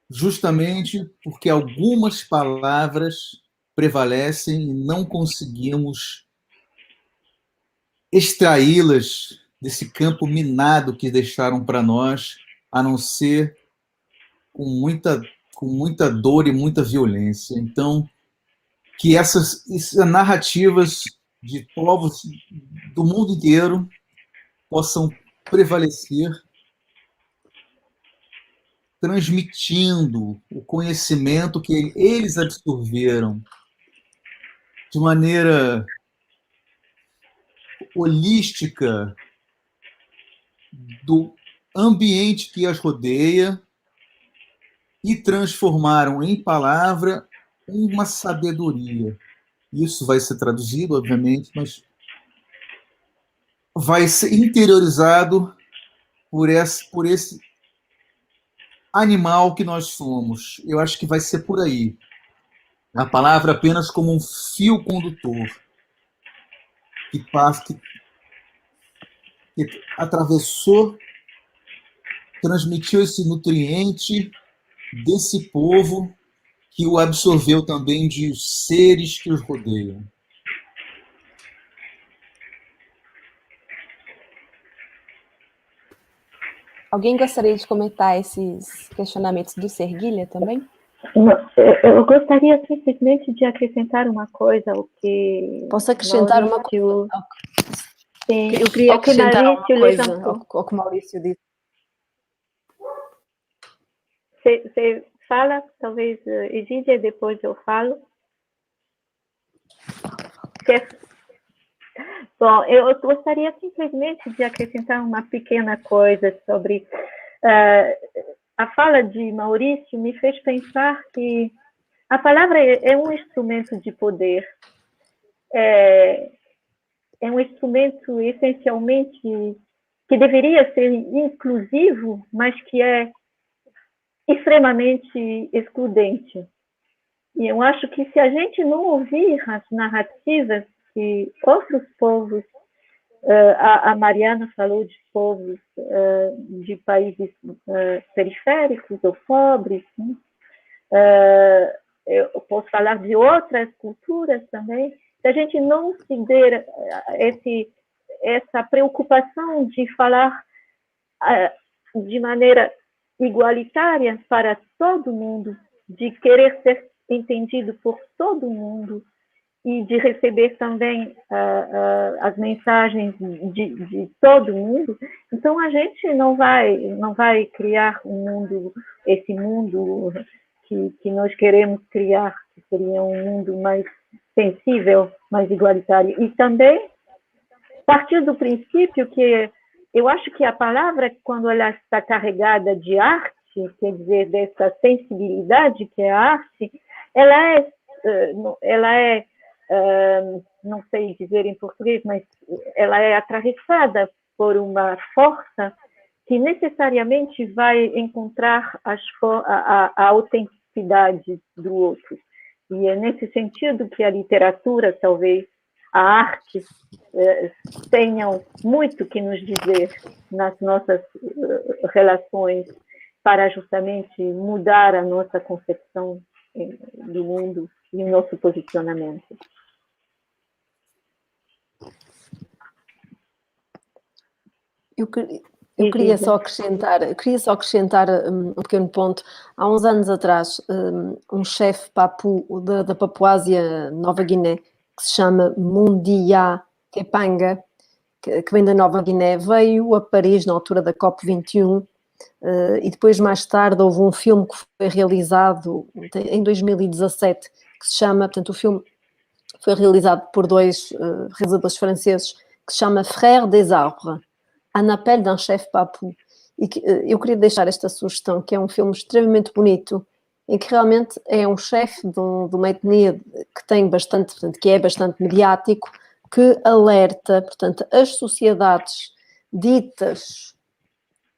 justamente porque algumas palavras prevalecem e não conseguimos extraí-las desse campo minado que deixaram para nós, a não ser com muita dor e muita violência. Então, que essas narrativas de povos do mundo inteiro possam prevalecer, transmitindo o conhecimento que eles absorveram de maneira holística do ambiente que as rodeia e transformaram em palavra uma sabedoria. Isso vai ser traduzido, obviamente, mas vai ser interiorizado por esse animal que nós somos. Eu acho que vai ser por aí. A palavra apenas como um fio condutor que atravessou, transmitiu esse nutriente desse povo que o absorveu também de seres que os rodeiam. Alguém gostaria de comentar esses questionamentos do Serguilha também? Eu gostaria simplesmente de acrescentar uma coisa ao que... Posso acrescentar uma coisa? Sim, eu queria acrescentar uma coisa levantou. ao que o Maurício disse. Você fala, talvez, Egídia, depois eu falo. Bom, eu gostaria simplesmente de acrescentar uma pequena coisa sobre... a fala de Maurício me fez pensar que a palavra é um instrumento de poder. É um instrumento, essencialmente, que deveria ser inclusivo, mas que é extremamente excludente. E eu acho que se a gente não ouvir as narrativas que outros povos, a Mariana falou de povos de países periféricos ou pobres, né? Eu posso falar de outras culturas também. Se a gente não se der essa preocupação de falar de maneira igualitária para todo mundo, de querer ser entendido por todo mundo e de receber também as mensagens de todo mundo, então a gente não vai criar esse mundo que nós queremos criar, que seria um mundo mais sensível, mais igualitário. E também partir do princípio que eu acho que a palavra, quando ela está carregada de arte, quer dizer, dessa sensibilidade que é a arte, ela é não sei dizer em português, mas ela é atravessada por uma força que necessariamente vai encontrar a autenticidade do outro. E é nesse sentido que a literatura, talvez, a arte, tenham muito que nos dizer nas nossas relações para justamente mudar a nossa concepção do mundo e o nosso posicionamento. Eu queria só acrescentar um pequeno ponto. Há uns anos atrás, um chefe papu da Papuásia, Nova Guiné, que se chama Mundia Kepanga, que vem da Nova Guiné, veio a Paris na altura da COP21 e depois, mais tarde, houve um filme que foi realizado em 2017 que se chama, portanto, o filme foi realizado por dois realizadores franceses que se chama Frères des Arbres, Un appel d'un chef papou. E que, eu queria deixar esta sugestão, que é um filme extremamente bonito, em que realmente é um chefe de uma etnia que tem bastante, portanto, que é bastante mediático, que alerta, portanto, as sociedades ditas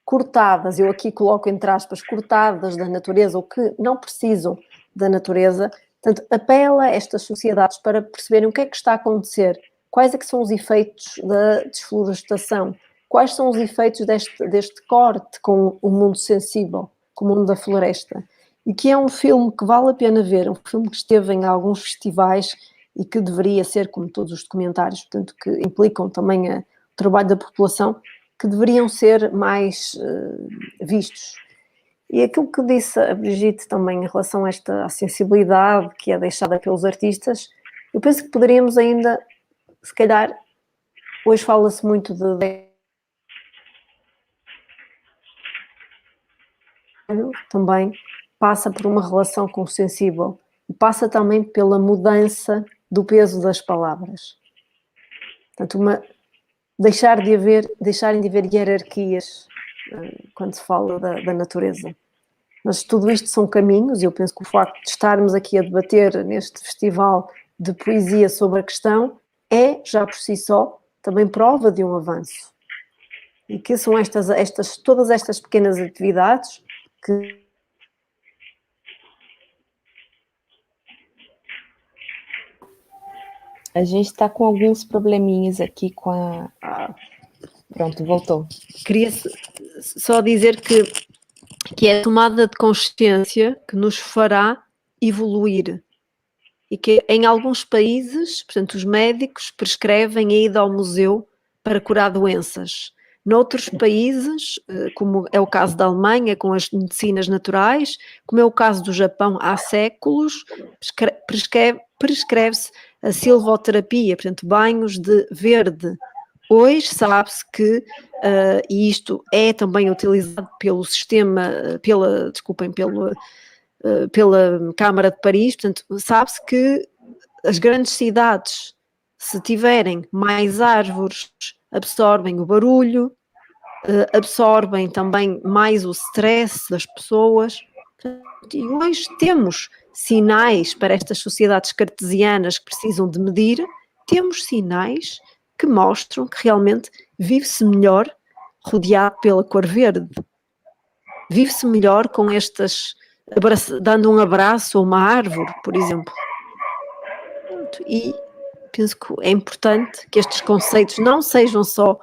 cortadas, eu aqui coloco entre aspas, cortadas da natureza, ou que não precisam da natureza, portanto, apela a estas sociedades para perceberem o que é que está a acontecer, quais é que são os efeitos da desflorestação, quais são os efeitos deste corte com o mundo sensível, com o mundo da floresta. E que é um filme que vale a pena ver, um filme que esteve em alguns festivais e que deveria ser, como todos os documentários, portanto, que implicam também o trabalho da população, que deveriam ser mais vistos. E aquilo que disse a Brigitte também em relação a esta sensibilidade que é deixada pelos artistas, eu penso que poderíamos ainda, se calhar, hoje fala-se muito de também passa por uma relação com o sensível e passa também pela mudança do peso das palavras. Portanto, deixarem de haver hierarquias quando se fala da natureza. Mas tudo isto são caminhos, e eu penso que o facto de estarmos aqui a debater neste festival de poesia sobre a questão é, já por si só, também prova de um avanço. E que são todas estas pequenas atividades que a gente está com alguns probleminhas aqui com a... Pronto, voltou. Queria só dizer que é a tomada de consciência que nos fará evoluir. E que em alguns países, portanto, os médicos prescrevem a ida ao museu para curar doenças. Noutros países, como é o caso da Alemanha, com as medicinas naturais, como é o caso do Japão há séculos, prescreve-se a silvoterapia, portanto, banhos de verde. Hoje sabe-se que, e isto é também utilizado pelo sistema, pela Câmara de Paris, portanto, sabe-se que as grandes cidades, se tiverem mais árvores, absorvem o barulho, absorvem também mais o stress das pessoas. E hoje temos sinais para estas sociedades cartesianas que precisam de medir, temos sinais que mostram que realmente vive-se melhor rodeado pela cor verde. Vive-se melhor com dando um abraço a uma árvore, por exemplo. E penso que é importante que estes conceitos não sejam só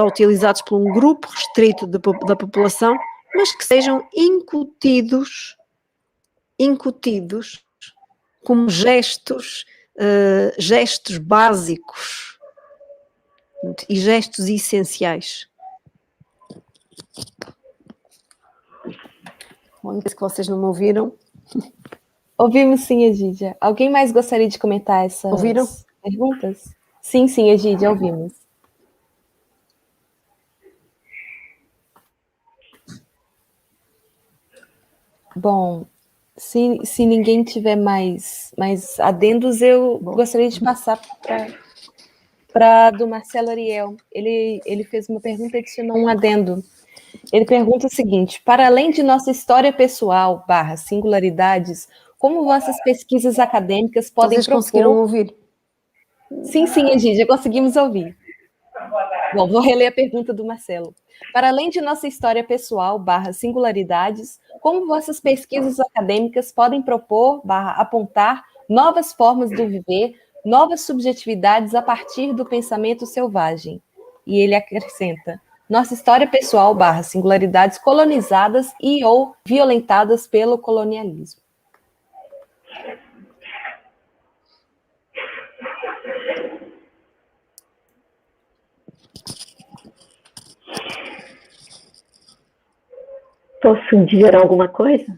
utilizados por um grupo restrito da população, mas que sejam incutidos como gestos básicos e gestos essenciais. Bom, penso que vocês não me ouviram. Ouvimos sim, Egídia. Alguém mais gostaria de comentar essas perguntas? Sim, Egídia, ouvimos. Bom, se ninguém tiver mais adendos, eu gostaria de passar para do Marcelo Ariel. Ele fez uma pergunta e adicionou um adendo. Ele pergunta o seguinte: para além de nossa história pessoal / singularidades, como vossas pesquisas acadêmicas podem Vocês conseguiram ouvir? Sim, Egídia, conseguimos ouvir. Bom, vou reler a pergunta do Marcelo. Para além de nossa história pessoal / singularidades, como vossas pesquisas acadêmicas podem propor / apontar novas formas do viver, novas subjetividades a partir do pensamento selvagem? E ele acrescenta: nossa história pessoal / singularidades colonizadas e ou violentadas pelo colonialismo. Posso dizer alguma coisa?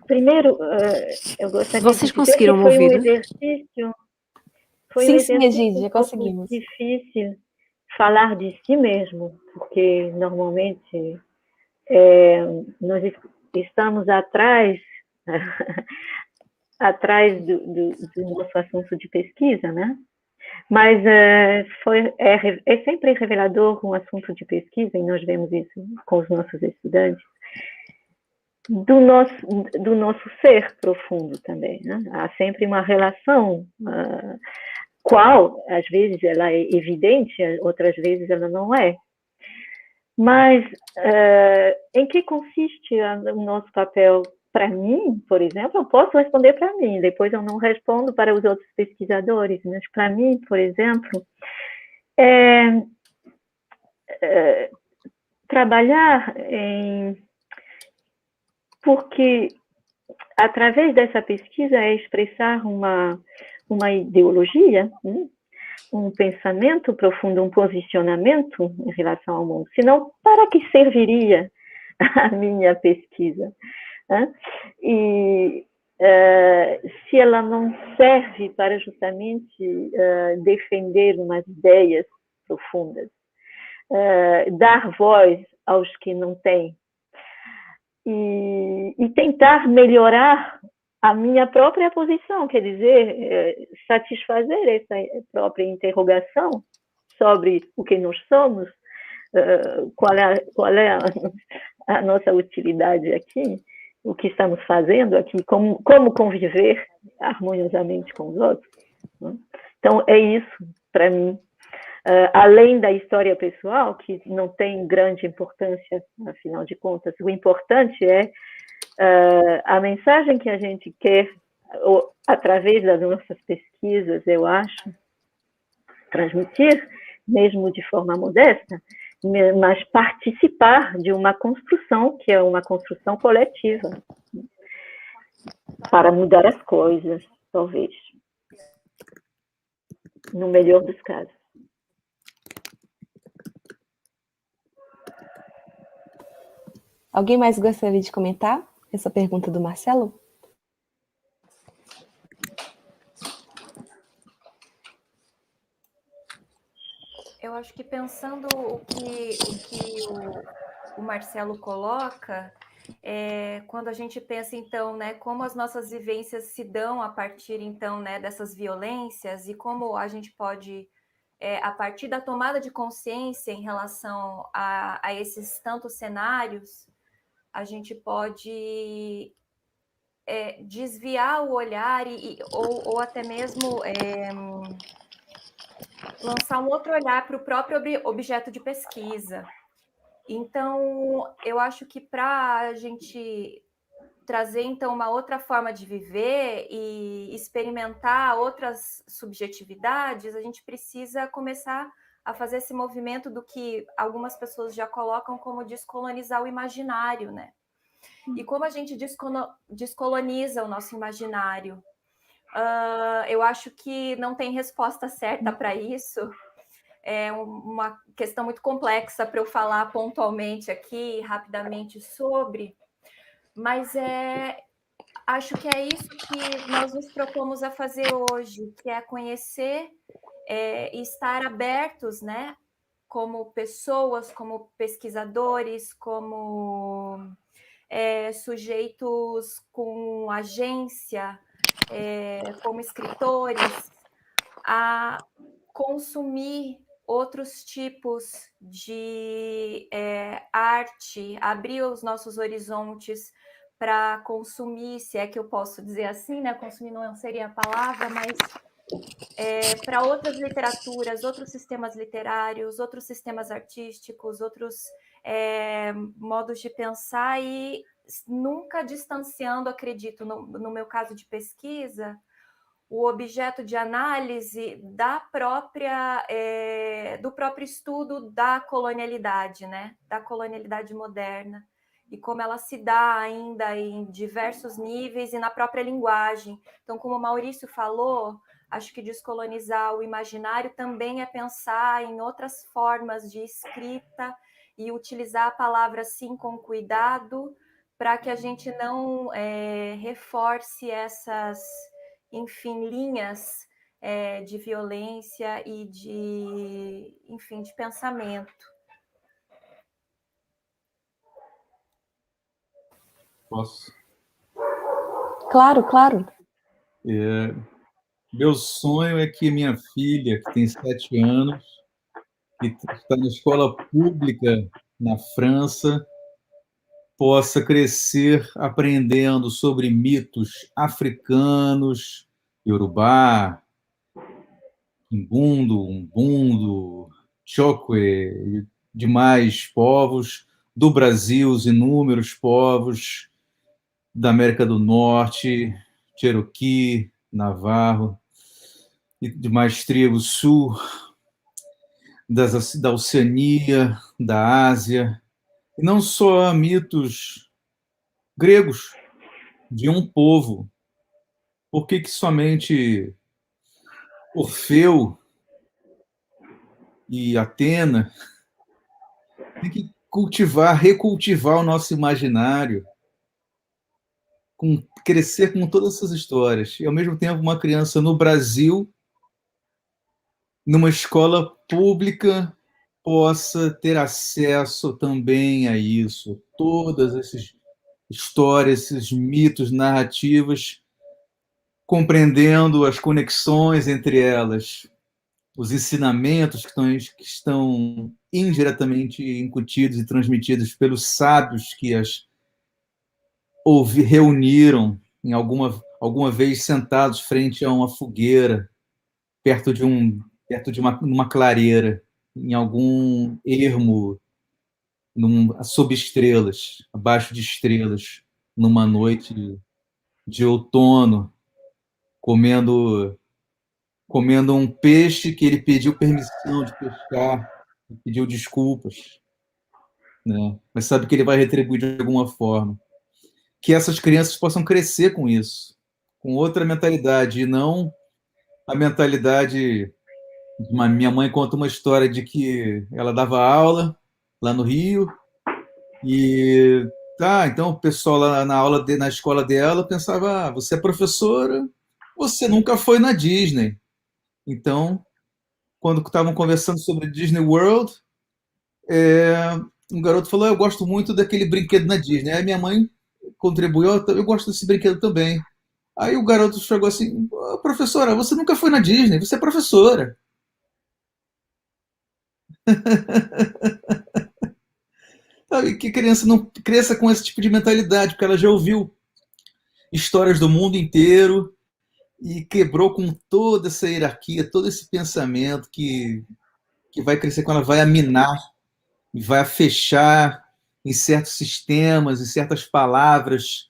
Primeiro, eu gostaria Vocês de dizer que conseguiram foi ouvir? um exercício. Sim, Egídia, conseguimos. Difícil falar de si mesmo, porque normalmente nós estamos atrás do nosso assunto de pesquisa, né? Mas é sempre revelador um assunto de pesquisa, e nós vemos isso com os nossos estudantes, do nosso ser profundo também, né? Há sempre uma relação, qual, às vezes, ela é evidente, outras vezes ela não é. Mas em que consiste o nosso papel para mim, por exemplo, eu posso responder para mim, depois eu não respondo para os outros pesquisadores, mas para mim, por exemplo, trabalhar porque através dessa pesquisa é expressar uma ideologia, um pensamento profundo, um posicionamento em relação ao mundo. Senão, para que serviria a minha pesquisa? E se ela não serve para justamente defender umas ideias profundas, dar voz aos que não têm, e tentar melhorar a minha própria posição, quer dizer, satisfazer essa própria interrogação sobre o que nós somos, qual é a nossa utilidade aqui, o que estamos fazendo aqui, como conviver harmoniosamente com os outros. Então, é isso, para mim. Além da história pessoal, que não tem grande importância, afinal de contas, o importante é a mensagem que a gente quer, através das nossas pesquisas, eu acho, transmitir, mesmo de forma modesta, mas participar de uma construção, que é uma construção coletiva, para mudar as coisas, talvez, no melhor dos casos. Alguém mais gostaria de comentar essa pergunta do Marcelo? Eu acho que pensando o que o Marcelo coloca, quando a gente pensa, então, né, como as nossas vivências se dão a partir, então, né, dessas violências e como a gente pode, a partir da tomada de consciência em relação a esses tantos cenários, a gente pode desviar o olhar ou até mesmo lançar um outro olhar para o próprio objeto de pesquisa. Então, eu acho que para a gente trazer, então, uma outra forma de viver e experimentar outras subjetividades, a gente precisa começar a fazer esse movimento do que algumas pessoas já colocam como descolonizar o imaginário, né? E como a gente descoloniza o nosso imaginário? Eu acho que não tem resposta certa para isso. É uma questão muito complexa para eu falar pontualmente aqui, rapidamente sobre, mas acho que é isso que nós nos propomos a fazer hoje, que é conhecer e estar abertos, né, como pessoas, como pesquisadores, como sujeitos com agência, como escritores, a consumir outros tipos de arte, abrir os nossos horizontes para consumir, se é que eu posso dizer assim, né? Consumir não seria a palavra, mas para outras literaturas, outros sistemas literários, outros sistemas artísticos, outros modos de pensar e nunca distanciando, acredito, no meu caso de pesquisa, o objeto de análise do próprio estudo da colonialidade, né? Da colonialidade moderna, e como ela se dá ainda em diversos níveis e na própria linguagem. Então, como o Maurício falou, acho que descolonizar o imaginário também é pensar em outras formas de escrita e utilizar a palavra, sim, com cuidado, para que a gente não reforce essas, enfim, linhas de violência e de pensamento. Posso? Claro, claro. Meu sonho é que minha filha, que tem 7 anos, que está na escola pública na França, possa crescer aprendendo sobre mitos africanos, Yorubá, Kimbundu, Umbundo, Chokwe e demais povos do Brasil, os inúmeros povos, da América do Norte, Cherokee, Navarro, e demais tribos sul, da Oceania, da Ásia, e não só mitos gregos de um povo. Por que somente Orfeu e Atena tem que recultivar o nosso imaginário, crescer com todas essas histórias, e ao mesmo tempo uma criança no Brasil, numa escola pública, possa ter acesso também a isso, todas essas histórias, esses mitos, narrativas, compreendendo as conexões entre elas, os ensinamentos que estão indiretamente incutidos e transmitidos pelos sábios que as reuniram em alguma vez sentados frente a uma fogueira, perto de uma clareira, em algum ermo, sob estrelas, abaixo de estrelas, numa noite de outono, comendo um peixe que ele pediu permissão de pescar, pediu desculpas, né? Mas sabe que ele vai retribuir de alguma forma. Que essas crianças possam crescer com isso, com outra mentalidade, e não a mentalidade. Minha mãe conta uma história de que ela dava aula lá no Rio, e então o pessoal lá na escola dela pensava: você é professora, você nunca foi na Disney. Então, quando estavam conversando sobre Disney World, um garoto falou: eu gosto muito daquele brinquedo na Disney. Aí minha mãe contribuiu: eu gosto desse brinquedo também. Aí o garoto chegou assim: professora, você nunca foi na Disney, você é professora. Sabe, que criança não cresça com esse tipo de mentalidade, porque ela já ouviu histórias do mundo inteiro e quebrou com toda essa hierarquia, todo esse pensamento que vai crescer quando ela vai aminar e vai fechar em certos sistemas, em certas palavras,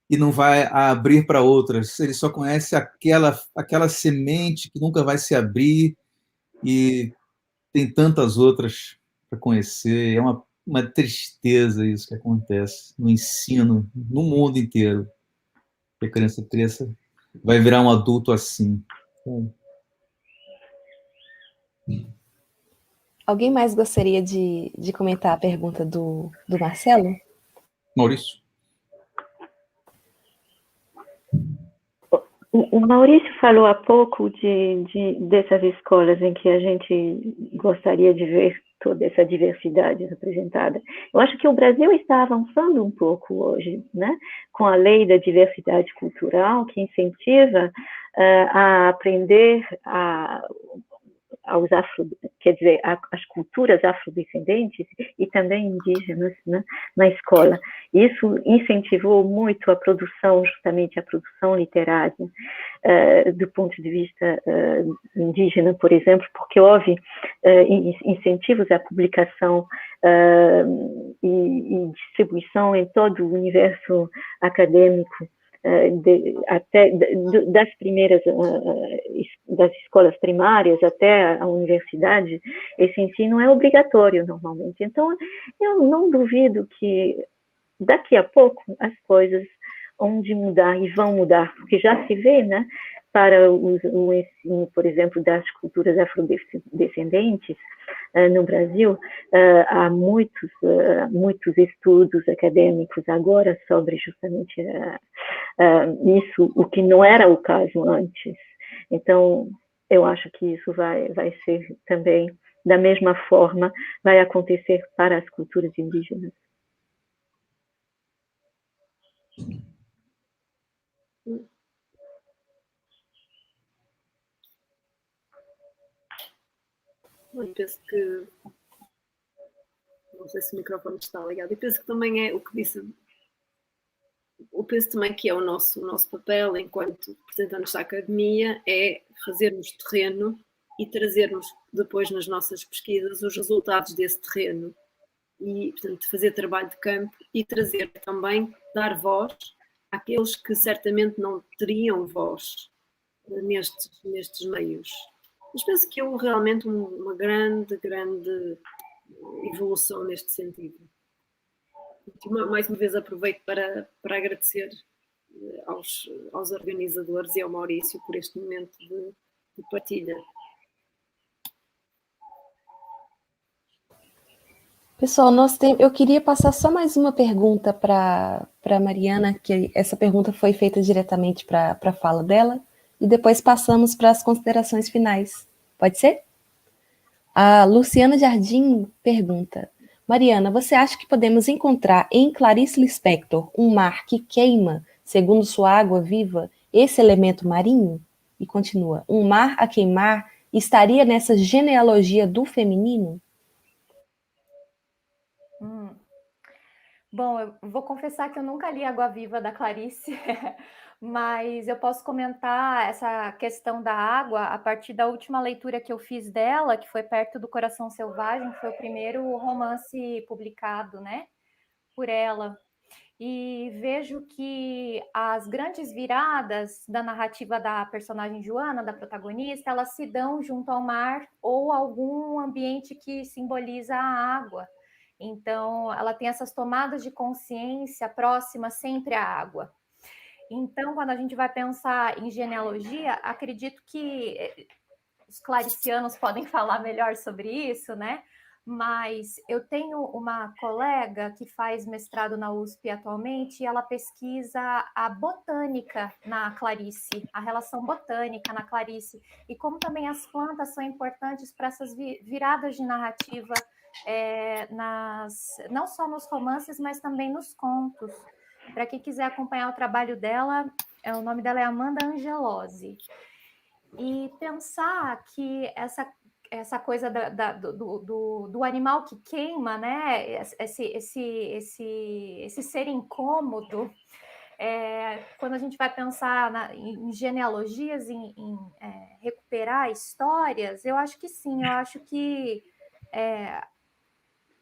e não vai abrir para outras. Ele só conhece aquela semente que nunca vai se abrir, e tem tantas outras para conhecer. É uma tristeza isso que acontece no ensino, no mundo inteiro. Que a criança cresça, vai virar um adulto assim. Alguém mais gostaria de comentar a pergunta do Marcelo? Maurício? O Maurício falou há pouco dessas escolas em que a gente gostaria de ver toda essa diversidade representada. Eu acho que o Brasil está avançando um pouco hoje, né? Com a lei da diversidade cultural, que incentiva a aprender as culturas afrodescendentes e também indígenas, né, na escola. Isso incentivou muito a produção, justamente a produção literária, do ponto de vista indígena, por exemplo, porque houve incentivos à publicação e distribuição em todo o universo acadêmico, das primeiras, das escolas primárias até a universidade. Esse ensino é obrigatório normalmente. Então, eu não duvido que daqui a pouco as coisas hão de mudar e vão mudar, porque já se vê, né, para o ensino, por exemplo, das culturas afrodescendentes no Brasil, há muitos estudos acadêmicos agora sobre justamente isso, o que não era o caso antes. Então, eu acho que isso vai ser também, da mesma forma, vai acontecer para as culturas indígenas. Eu penso que, não sei se o microfone está ligado, eu penso que também é o que disse, eu penso também que é o nosso papel enquanto representantes da academia, é fazermos terreno e trazermos depois nas nossas pesquisas os resultados desse terreno e, portanto, fazer trabalho de campo e trazer também, dar voz àqueles que certamente não teriam voz nestes meios. Mas penso que houve realmente uma grande evolução neste sentido. Mais uma vez aproveito para agradecer aos organizadores e ao Maurício por este momento de partilha. Pessoal, eu queria passar só mais uma pergunta para a Mariana, que essa pergunta foi feita diretamente para a fala dela, e depois passamos para as considerações finais. Pode ser? A Luciana Jardim pergunta: Mariana, você acha que podemos encontrar em Clarice Lispector um mar que queima, segundo sua água viva, esse elemento marinho? E continua: um mar a queimar estaria nessa genealogia do feminino? Bom, eu vou confessar que eu nunca li Água Viva da Clarice, mas eu posso comentar essa questão da água a partir da última leitura que eu fiz dela, que foi Perto do Coração Selvagem, que foi o primeiro romance publicado, né, por ela. E vejo que as grandes viradas da narrativa da personagem Joana, da protagonista, elas se dão junto ao mar ou algum ambiente que simboliza a água. Então, ela tem essas tomadas de consciência próximas sempre à água. Então, quando a gente vai pensar em genealogia, acredito que os claricianos podem falar melhor sobre isso, né? Mas eu tenho uma colega que faz mestrado na USP atualmente e ela pesquisa a botânica na Clarice, a relação botânica na Clarice, e como também as plantas são importantes para essas viradas de narrativa, não só nos romances, mas também nos contos. Para quem quiser acompanhar o trabalho dela, o nome dela é Amanda Angelozzi. E pensar que essa coisa do animal que queima, né? Esse ser incômodo, quando a gente vai pensar em genealogias, em recuperar histórias, eu acho que sim, eu acho que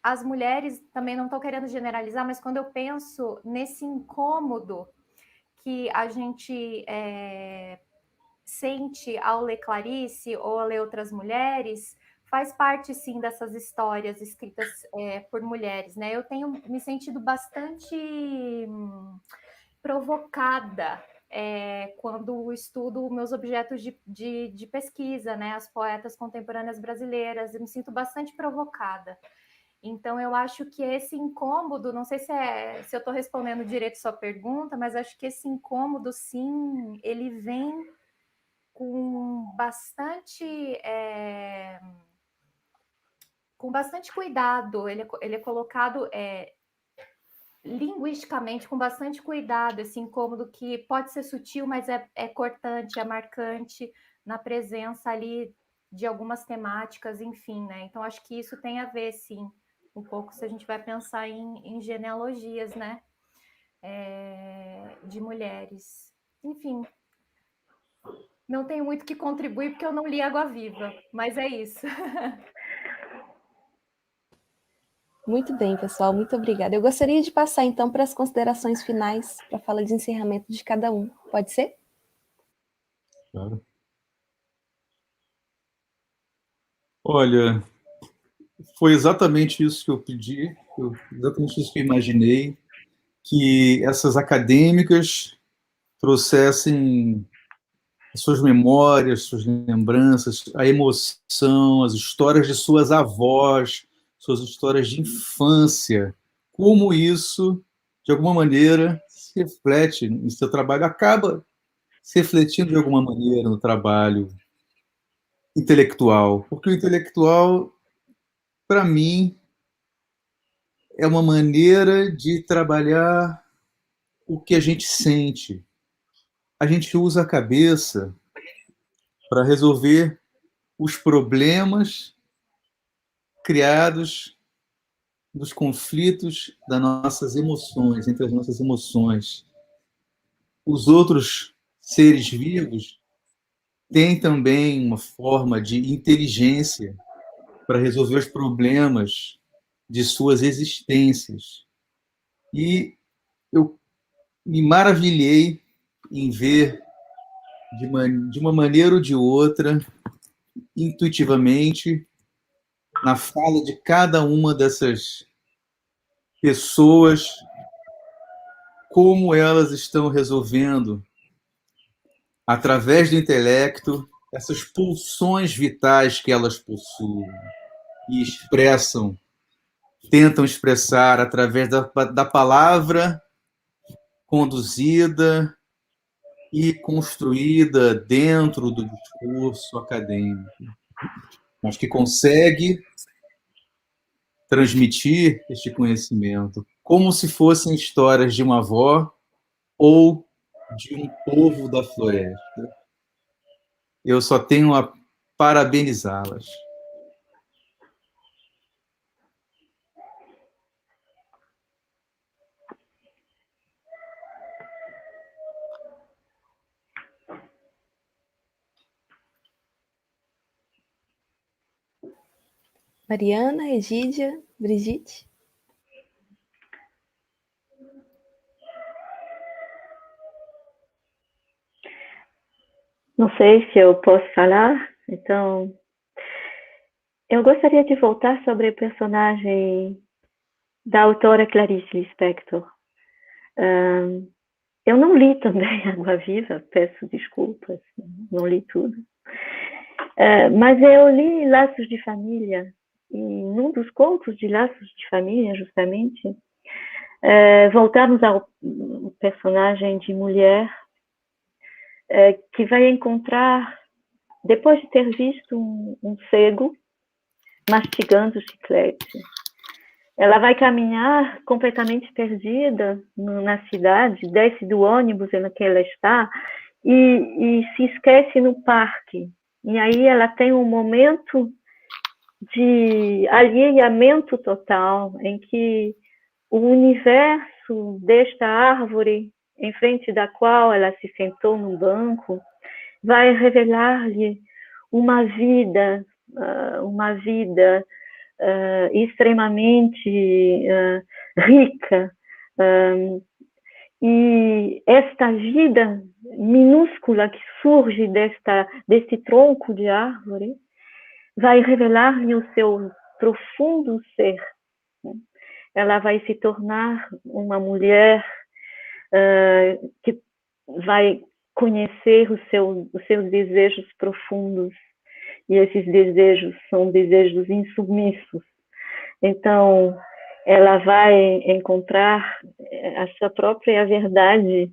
as mulheres, também não estou querendo generalizar, mas quando eu penso nesse incômodo que a gente sente ao ler Clarice ou ao ler outras mulheres, faz parte, sim, dessas histórias escritas por mulheres, né? Eu tenho me sentido bastante provocada quando estudo meus objetos de pesquisa, né? As poetas contemporâneas brasileiras, eu me sinto bastante provocada. Então, eu acho que esse incômodo, não sei se eu estou respondendo direito a sua pergunta, mas acho que esse incômodo, sim, ele vem com bastante cuidado, ele é colocado linguisticamente com bastante cuidado, esse incômodo que pode ser sutil, mas é cortante, é marcante na presença ali de algumas temáticas, enfim, né? Então, acho que isso tem a ver, sim, um pouco se a gente vai pensar em genealogias, né? De mulheres. Enfim, não tenho muito que contribuir porque eu não li Água Viva, mas é isso. Muito bem, pessoal, muito obrigada. Eu gostaria de passar, então, para as considerações finais, para a fala de encerramento de cada um. Pode ser? Claro. Olha, foi exatamente isso que eu pedi, exatamente isso que eu imaginei, que essas acadêmicas trouxessem as suas memórias, suas lembranças, a emoção, as histórias de suas avós, suas histórias de infância, como isso, de alguma maneira, se reflete no seu trabalho, acaba se refletindo de alguma maneira no trabalho intelectual, porque o intelectual, para mim, é uma maneira de trabalhar o que a gente sente. A gente usa a cabeça para resolver os problemas criados dos conflitos das nossas emoções, entre as nossas emoções. Os outros seres vivos têm também uma forma de inteligência para resolver os problemas de suas existências. E eu me maravilhei em ver, de uma maneira ou de outra, intuitivamente, na fala de cada uma dessas pessoas, como elas estão resolvendo, através do intelecto, essas pulsões vitais que elas possuem e expressam, tentam expressar através da palavra conduzida e construída dentro do discurso acadêmico, mas que consegue transmitir este conhecimento como se fossem histórias de uma avó ou de um povo da floresta. Eu só tenho a parabenizá-las. Mariana, Egídia, Brigitte? Não sei se eu posso falar, então eu gostaria de voltar sobre o personagem da autora Clarice Lispector. Eu não li também Água Viva, peço desculpas, não li tudo. Mas eu li Laços de Família, e num dos contos de Laços de Família, justamente, voltamos ao personagem de mulher que vai encontrar, depois de ter visto um cego mastigando chiclete, ela vai caminhar completamente perdida na cidade, desce do ônibus em que ela está e se esquece no parque. E aí ela tem um momento de alheamento total, em que o universo desta árvore, em frente da qual ela se sentou no banco, vai revelar-lhe uma vida extremamente rica. E esta vida minúscula que surge desse tronco de árvore vai revelar-lhe o seu profundo ser. Ela vai se tornar uma mulher que vai conhecer os seus desejos profundos, e esses desejos são desejos insubmissos. Então, ela vai encontrar a sua própria verdade.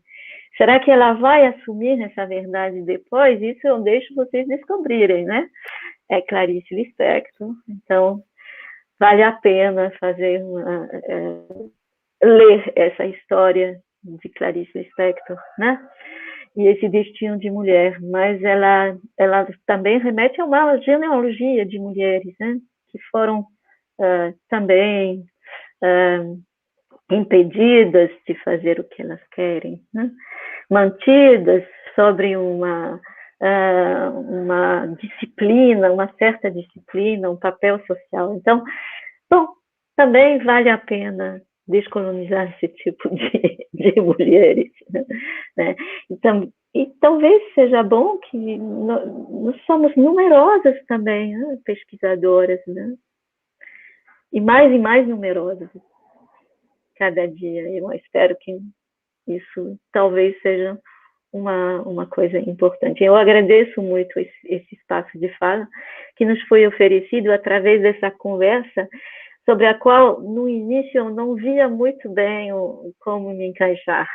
Será que ela vai assumir essa verdade depois? Isso eu deixo vocês descobrirem, né? É Clarice Lispector, então vale a pena ler essa história de Clarice Lispector, né? E esse destino de mulher, mas ela também remete a uma genealogia de mulheres, né? Que foram também impedidas de fazer o que elas querem, né? Mantidas sobre uma disciplina, uma certa disciplina, um papel social. Então, bom, também vale a pena descolonizar esse tipo de mulheres, né? Então, e talvez seja bom que nós somos numerosas também, né? Pesquisadoras, né? E mais numerosas cada dia. Eu espero que isso talvez seja uma coisa importante. Eu agradeço muito esse espaço de fala que nos foi oferecido através dessa conversa, sobre a qual, no início, eu não via muito bem como me encaixar.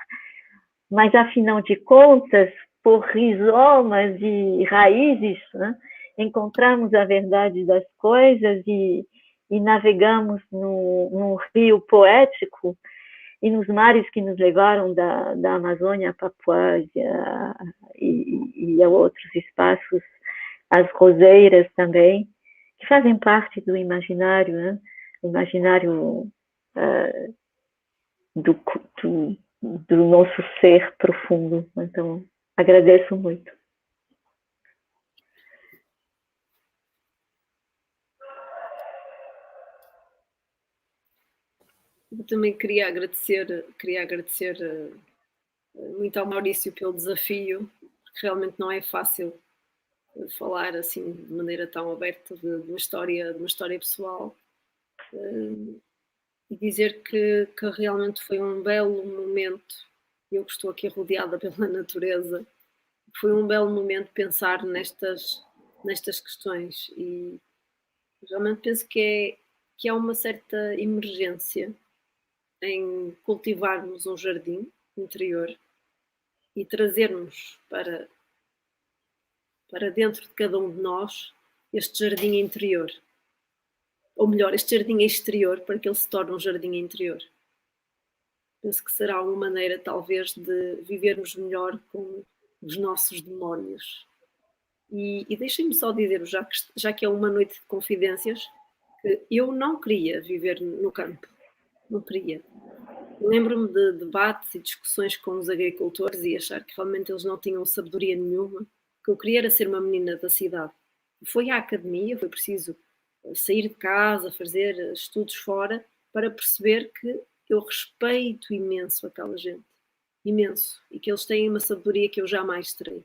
Mas, afinal de contas, por rizomas e raízes, né, encontramos a verdade das coisas e navegamos num rio poético e nos mares que nos levaram da Amazônia à Papuásia e a outros espaços, as roseiras também, que fazem parte do imaginário, né? O imaginário do nosso ser profundo. Então, agradeço muito. Eu também queria agradecer muito ao Maurício pelo desafio, porque realmente não é fácil falar assim de maneira tão aberta de uma história pessoal. E dizer que realmente foi um belo momento, eu que estou aqui rodeada pela natureza, foi um belo momento pensar nestas questões, e realmente penso que há uma certa emergência em cultivarmos um jardim interior e trazermos para dentro de cada um de nós este jardim interior. Ou melhor, este jardim exterior, para que ele se torne um jardim interior. Penso que será uma maneira, talvez, de vivermos melhor com os nossos demónios. E deixem-me só dizer, já que é uma noite de confidências, que eu não queria viver no campo. Não queria. Lembro-me de debates e discussões com os agricultores e achar que realmente eles não tinham sabedoria nenhuma. O que eu queria era ser uma menina da cidade. Foi à academia, foi preciso sair de casa, fazer estudos fora, para perceber que eu respeito imenso aquela gente. Imenso. E que eles têm uma sabedoria que eu jamais terei.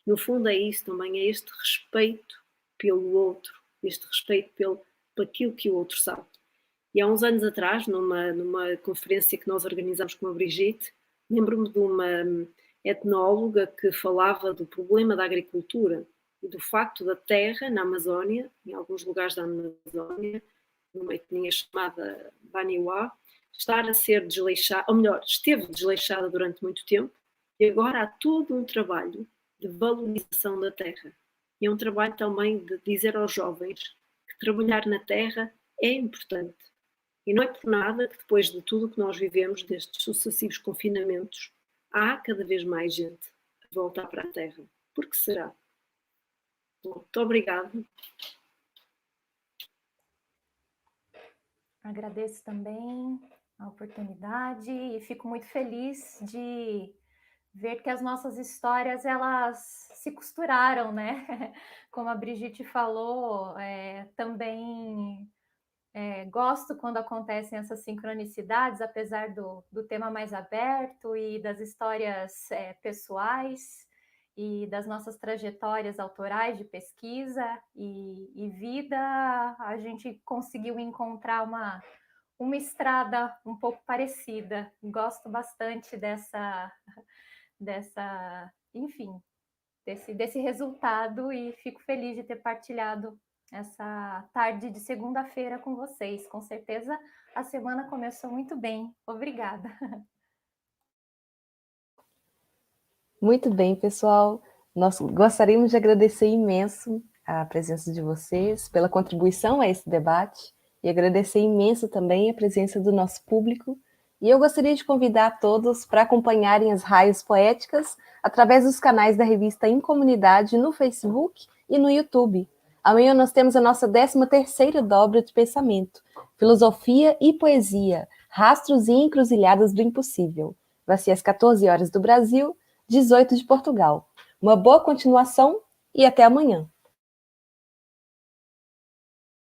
No fundo é isso também, é este respeito pelo outro, este respeito pelo aquilo que o outro sabe. E há uns anos atrás, numa conferência que nós organizámos com a Brigitte, lembro-me de uma etnóloga que falava do problema da agricultura e do facto da terra na Amazónia, em alguns lugares da Amazónia, numa etnia chamada Baniwa, estar a ser desleixada, ou melhor, esteve desleixada durante muito tempo, e agora há todo um trabalho de valorização da terra. E é um trabalho também de dizer aos jovens que trabalhar na terra é importante. E não é por nada que depois de tudo o que nós vivemos, destes sucessivos confinamentos, há cada vez mais gente a voltar para a terra. Por que será? Muito obrigada. Agradeço também a oportunidade e fico muito feliz de ver que as nossas histórias, elas se costuraram, né? Como a Brigitte falou, também gosto quando acontecem essas sincronicidades, apesar do tema mais aberto e das histórias pessoais e das nossas trajetórias autorais de pesquisa e vida, a gente conseguiu encontrar uma estrada um pouco parecida. Gosto bastante enfim, desse resultado, e fico feliz de ter partilhado essa tarde de segunda-feira com vocês. Com certeza a semana começou muito bem. Obrigada. Muito bem, pessoal. Nós gostaríamos de agradecer imenso a presença de vocês, pela contribuição a esse debate, e agradecer imenso também a presença do nosso público. E eu gostaria de convidar todos para acompanharem as Raias Poéticas através dos canais da revista Em Comunidade no Facebook e no YouTube. Amanhã nós temos a nossa 13ª dobra de pensamento, Filosofia e Poesia, Rastros e Encruzilhadas do Impossível. Vai ser às 14 horas do Brasil, 18 de Portugal. Uma boa continuação e até amanhã.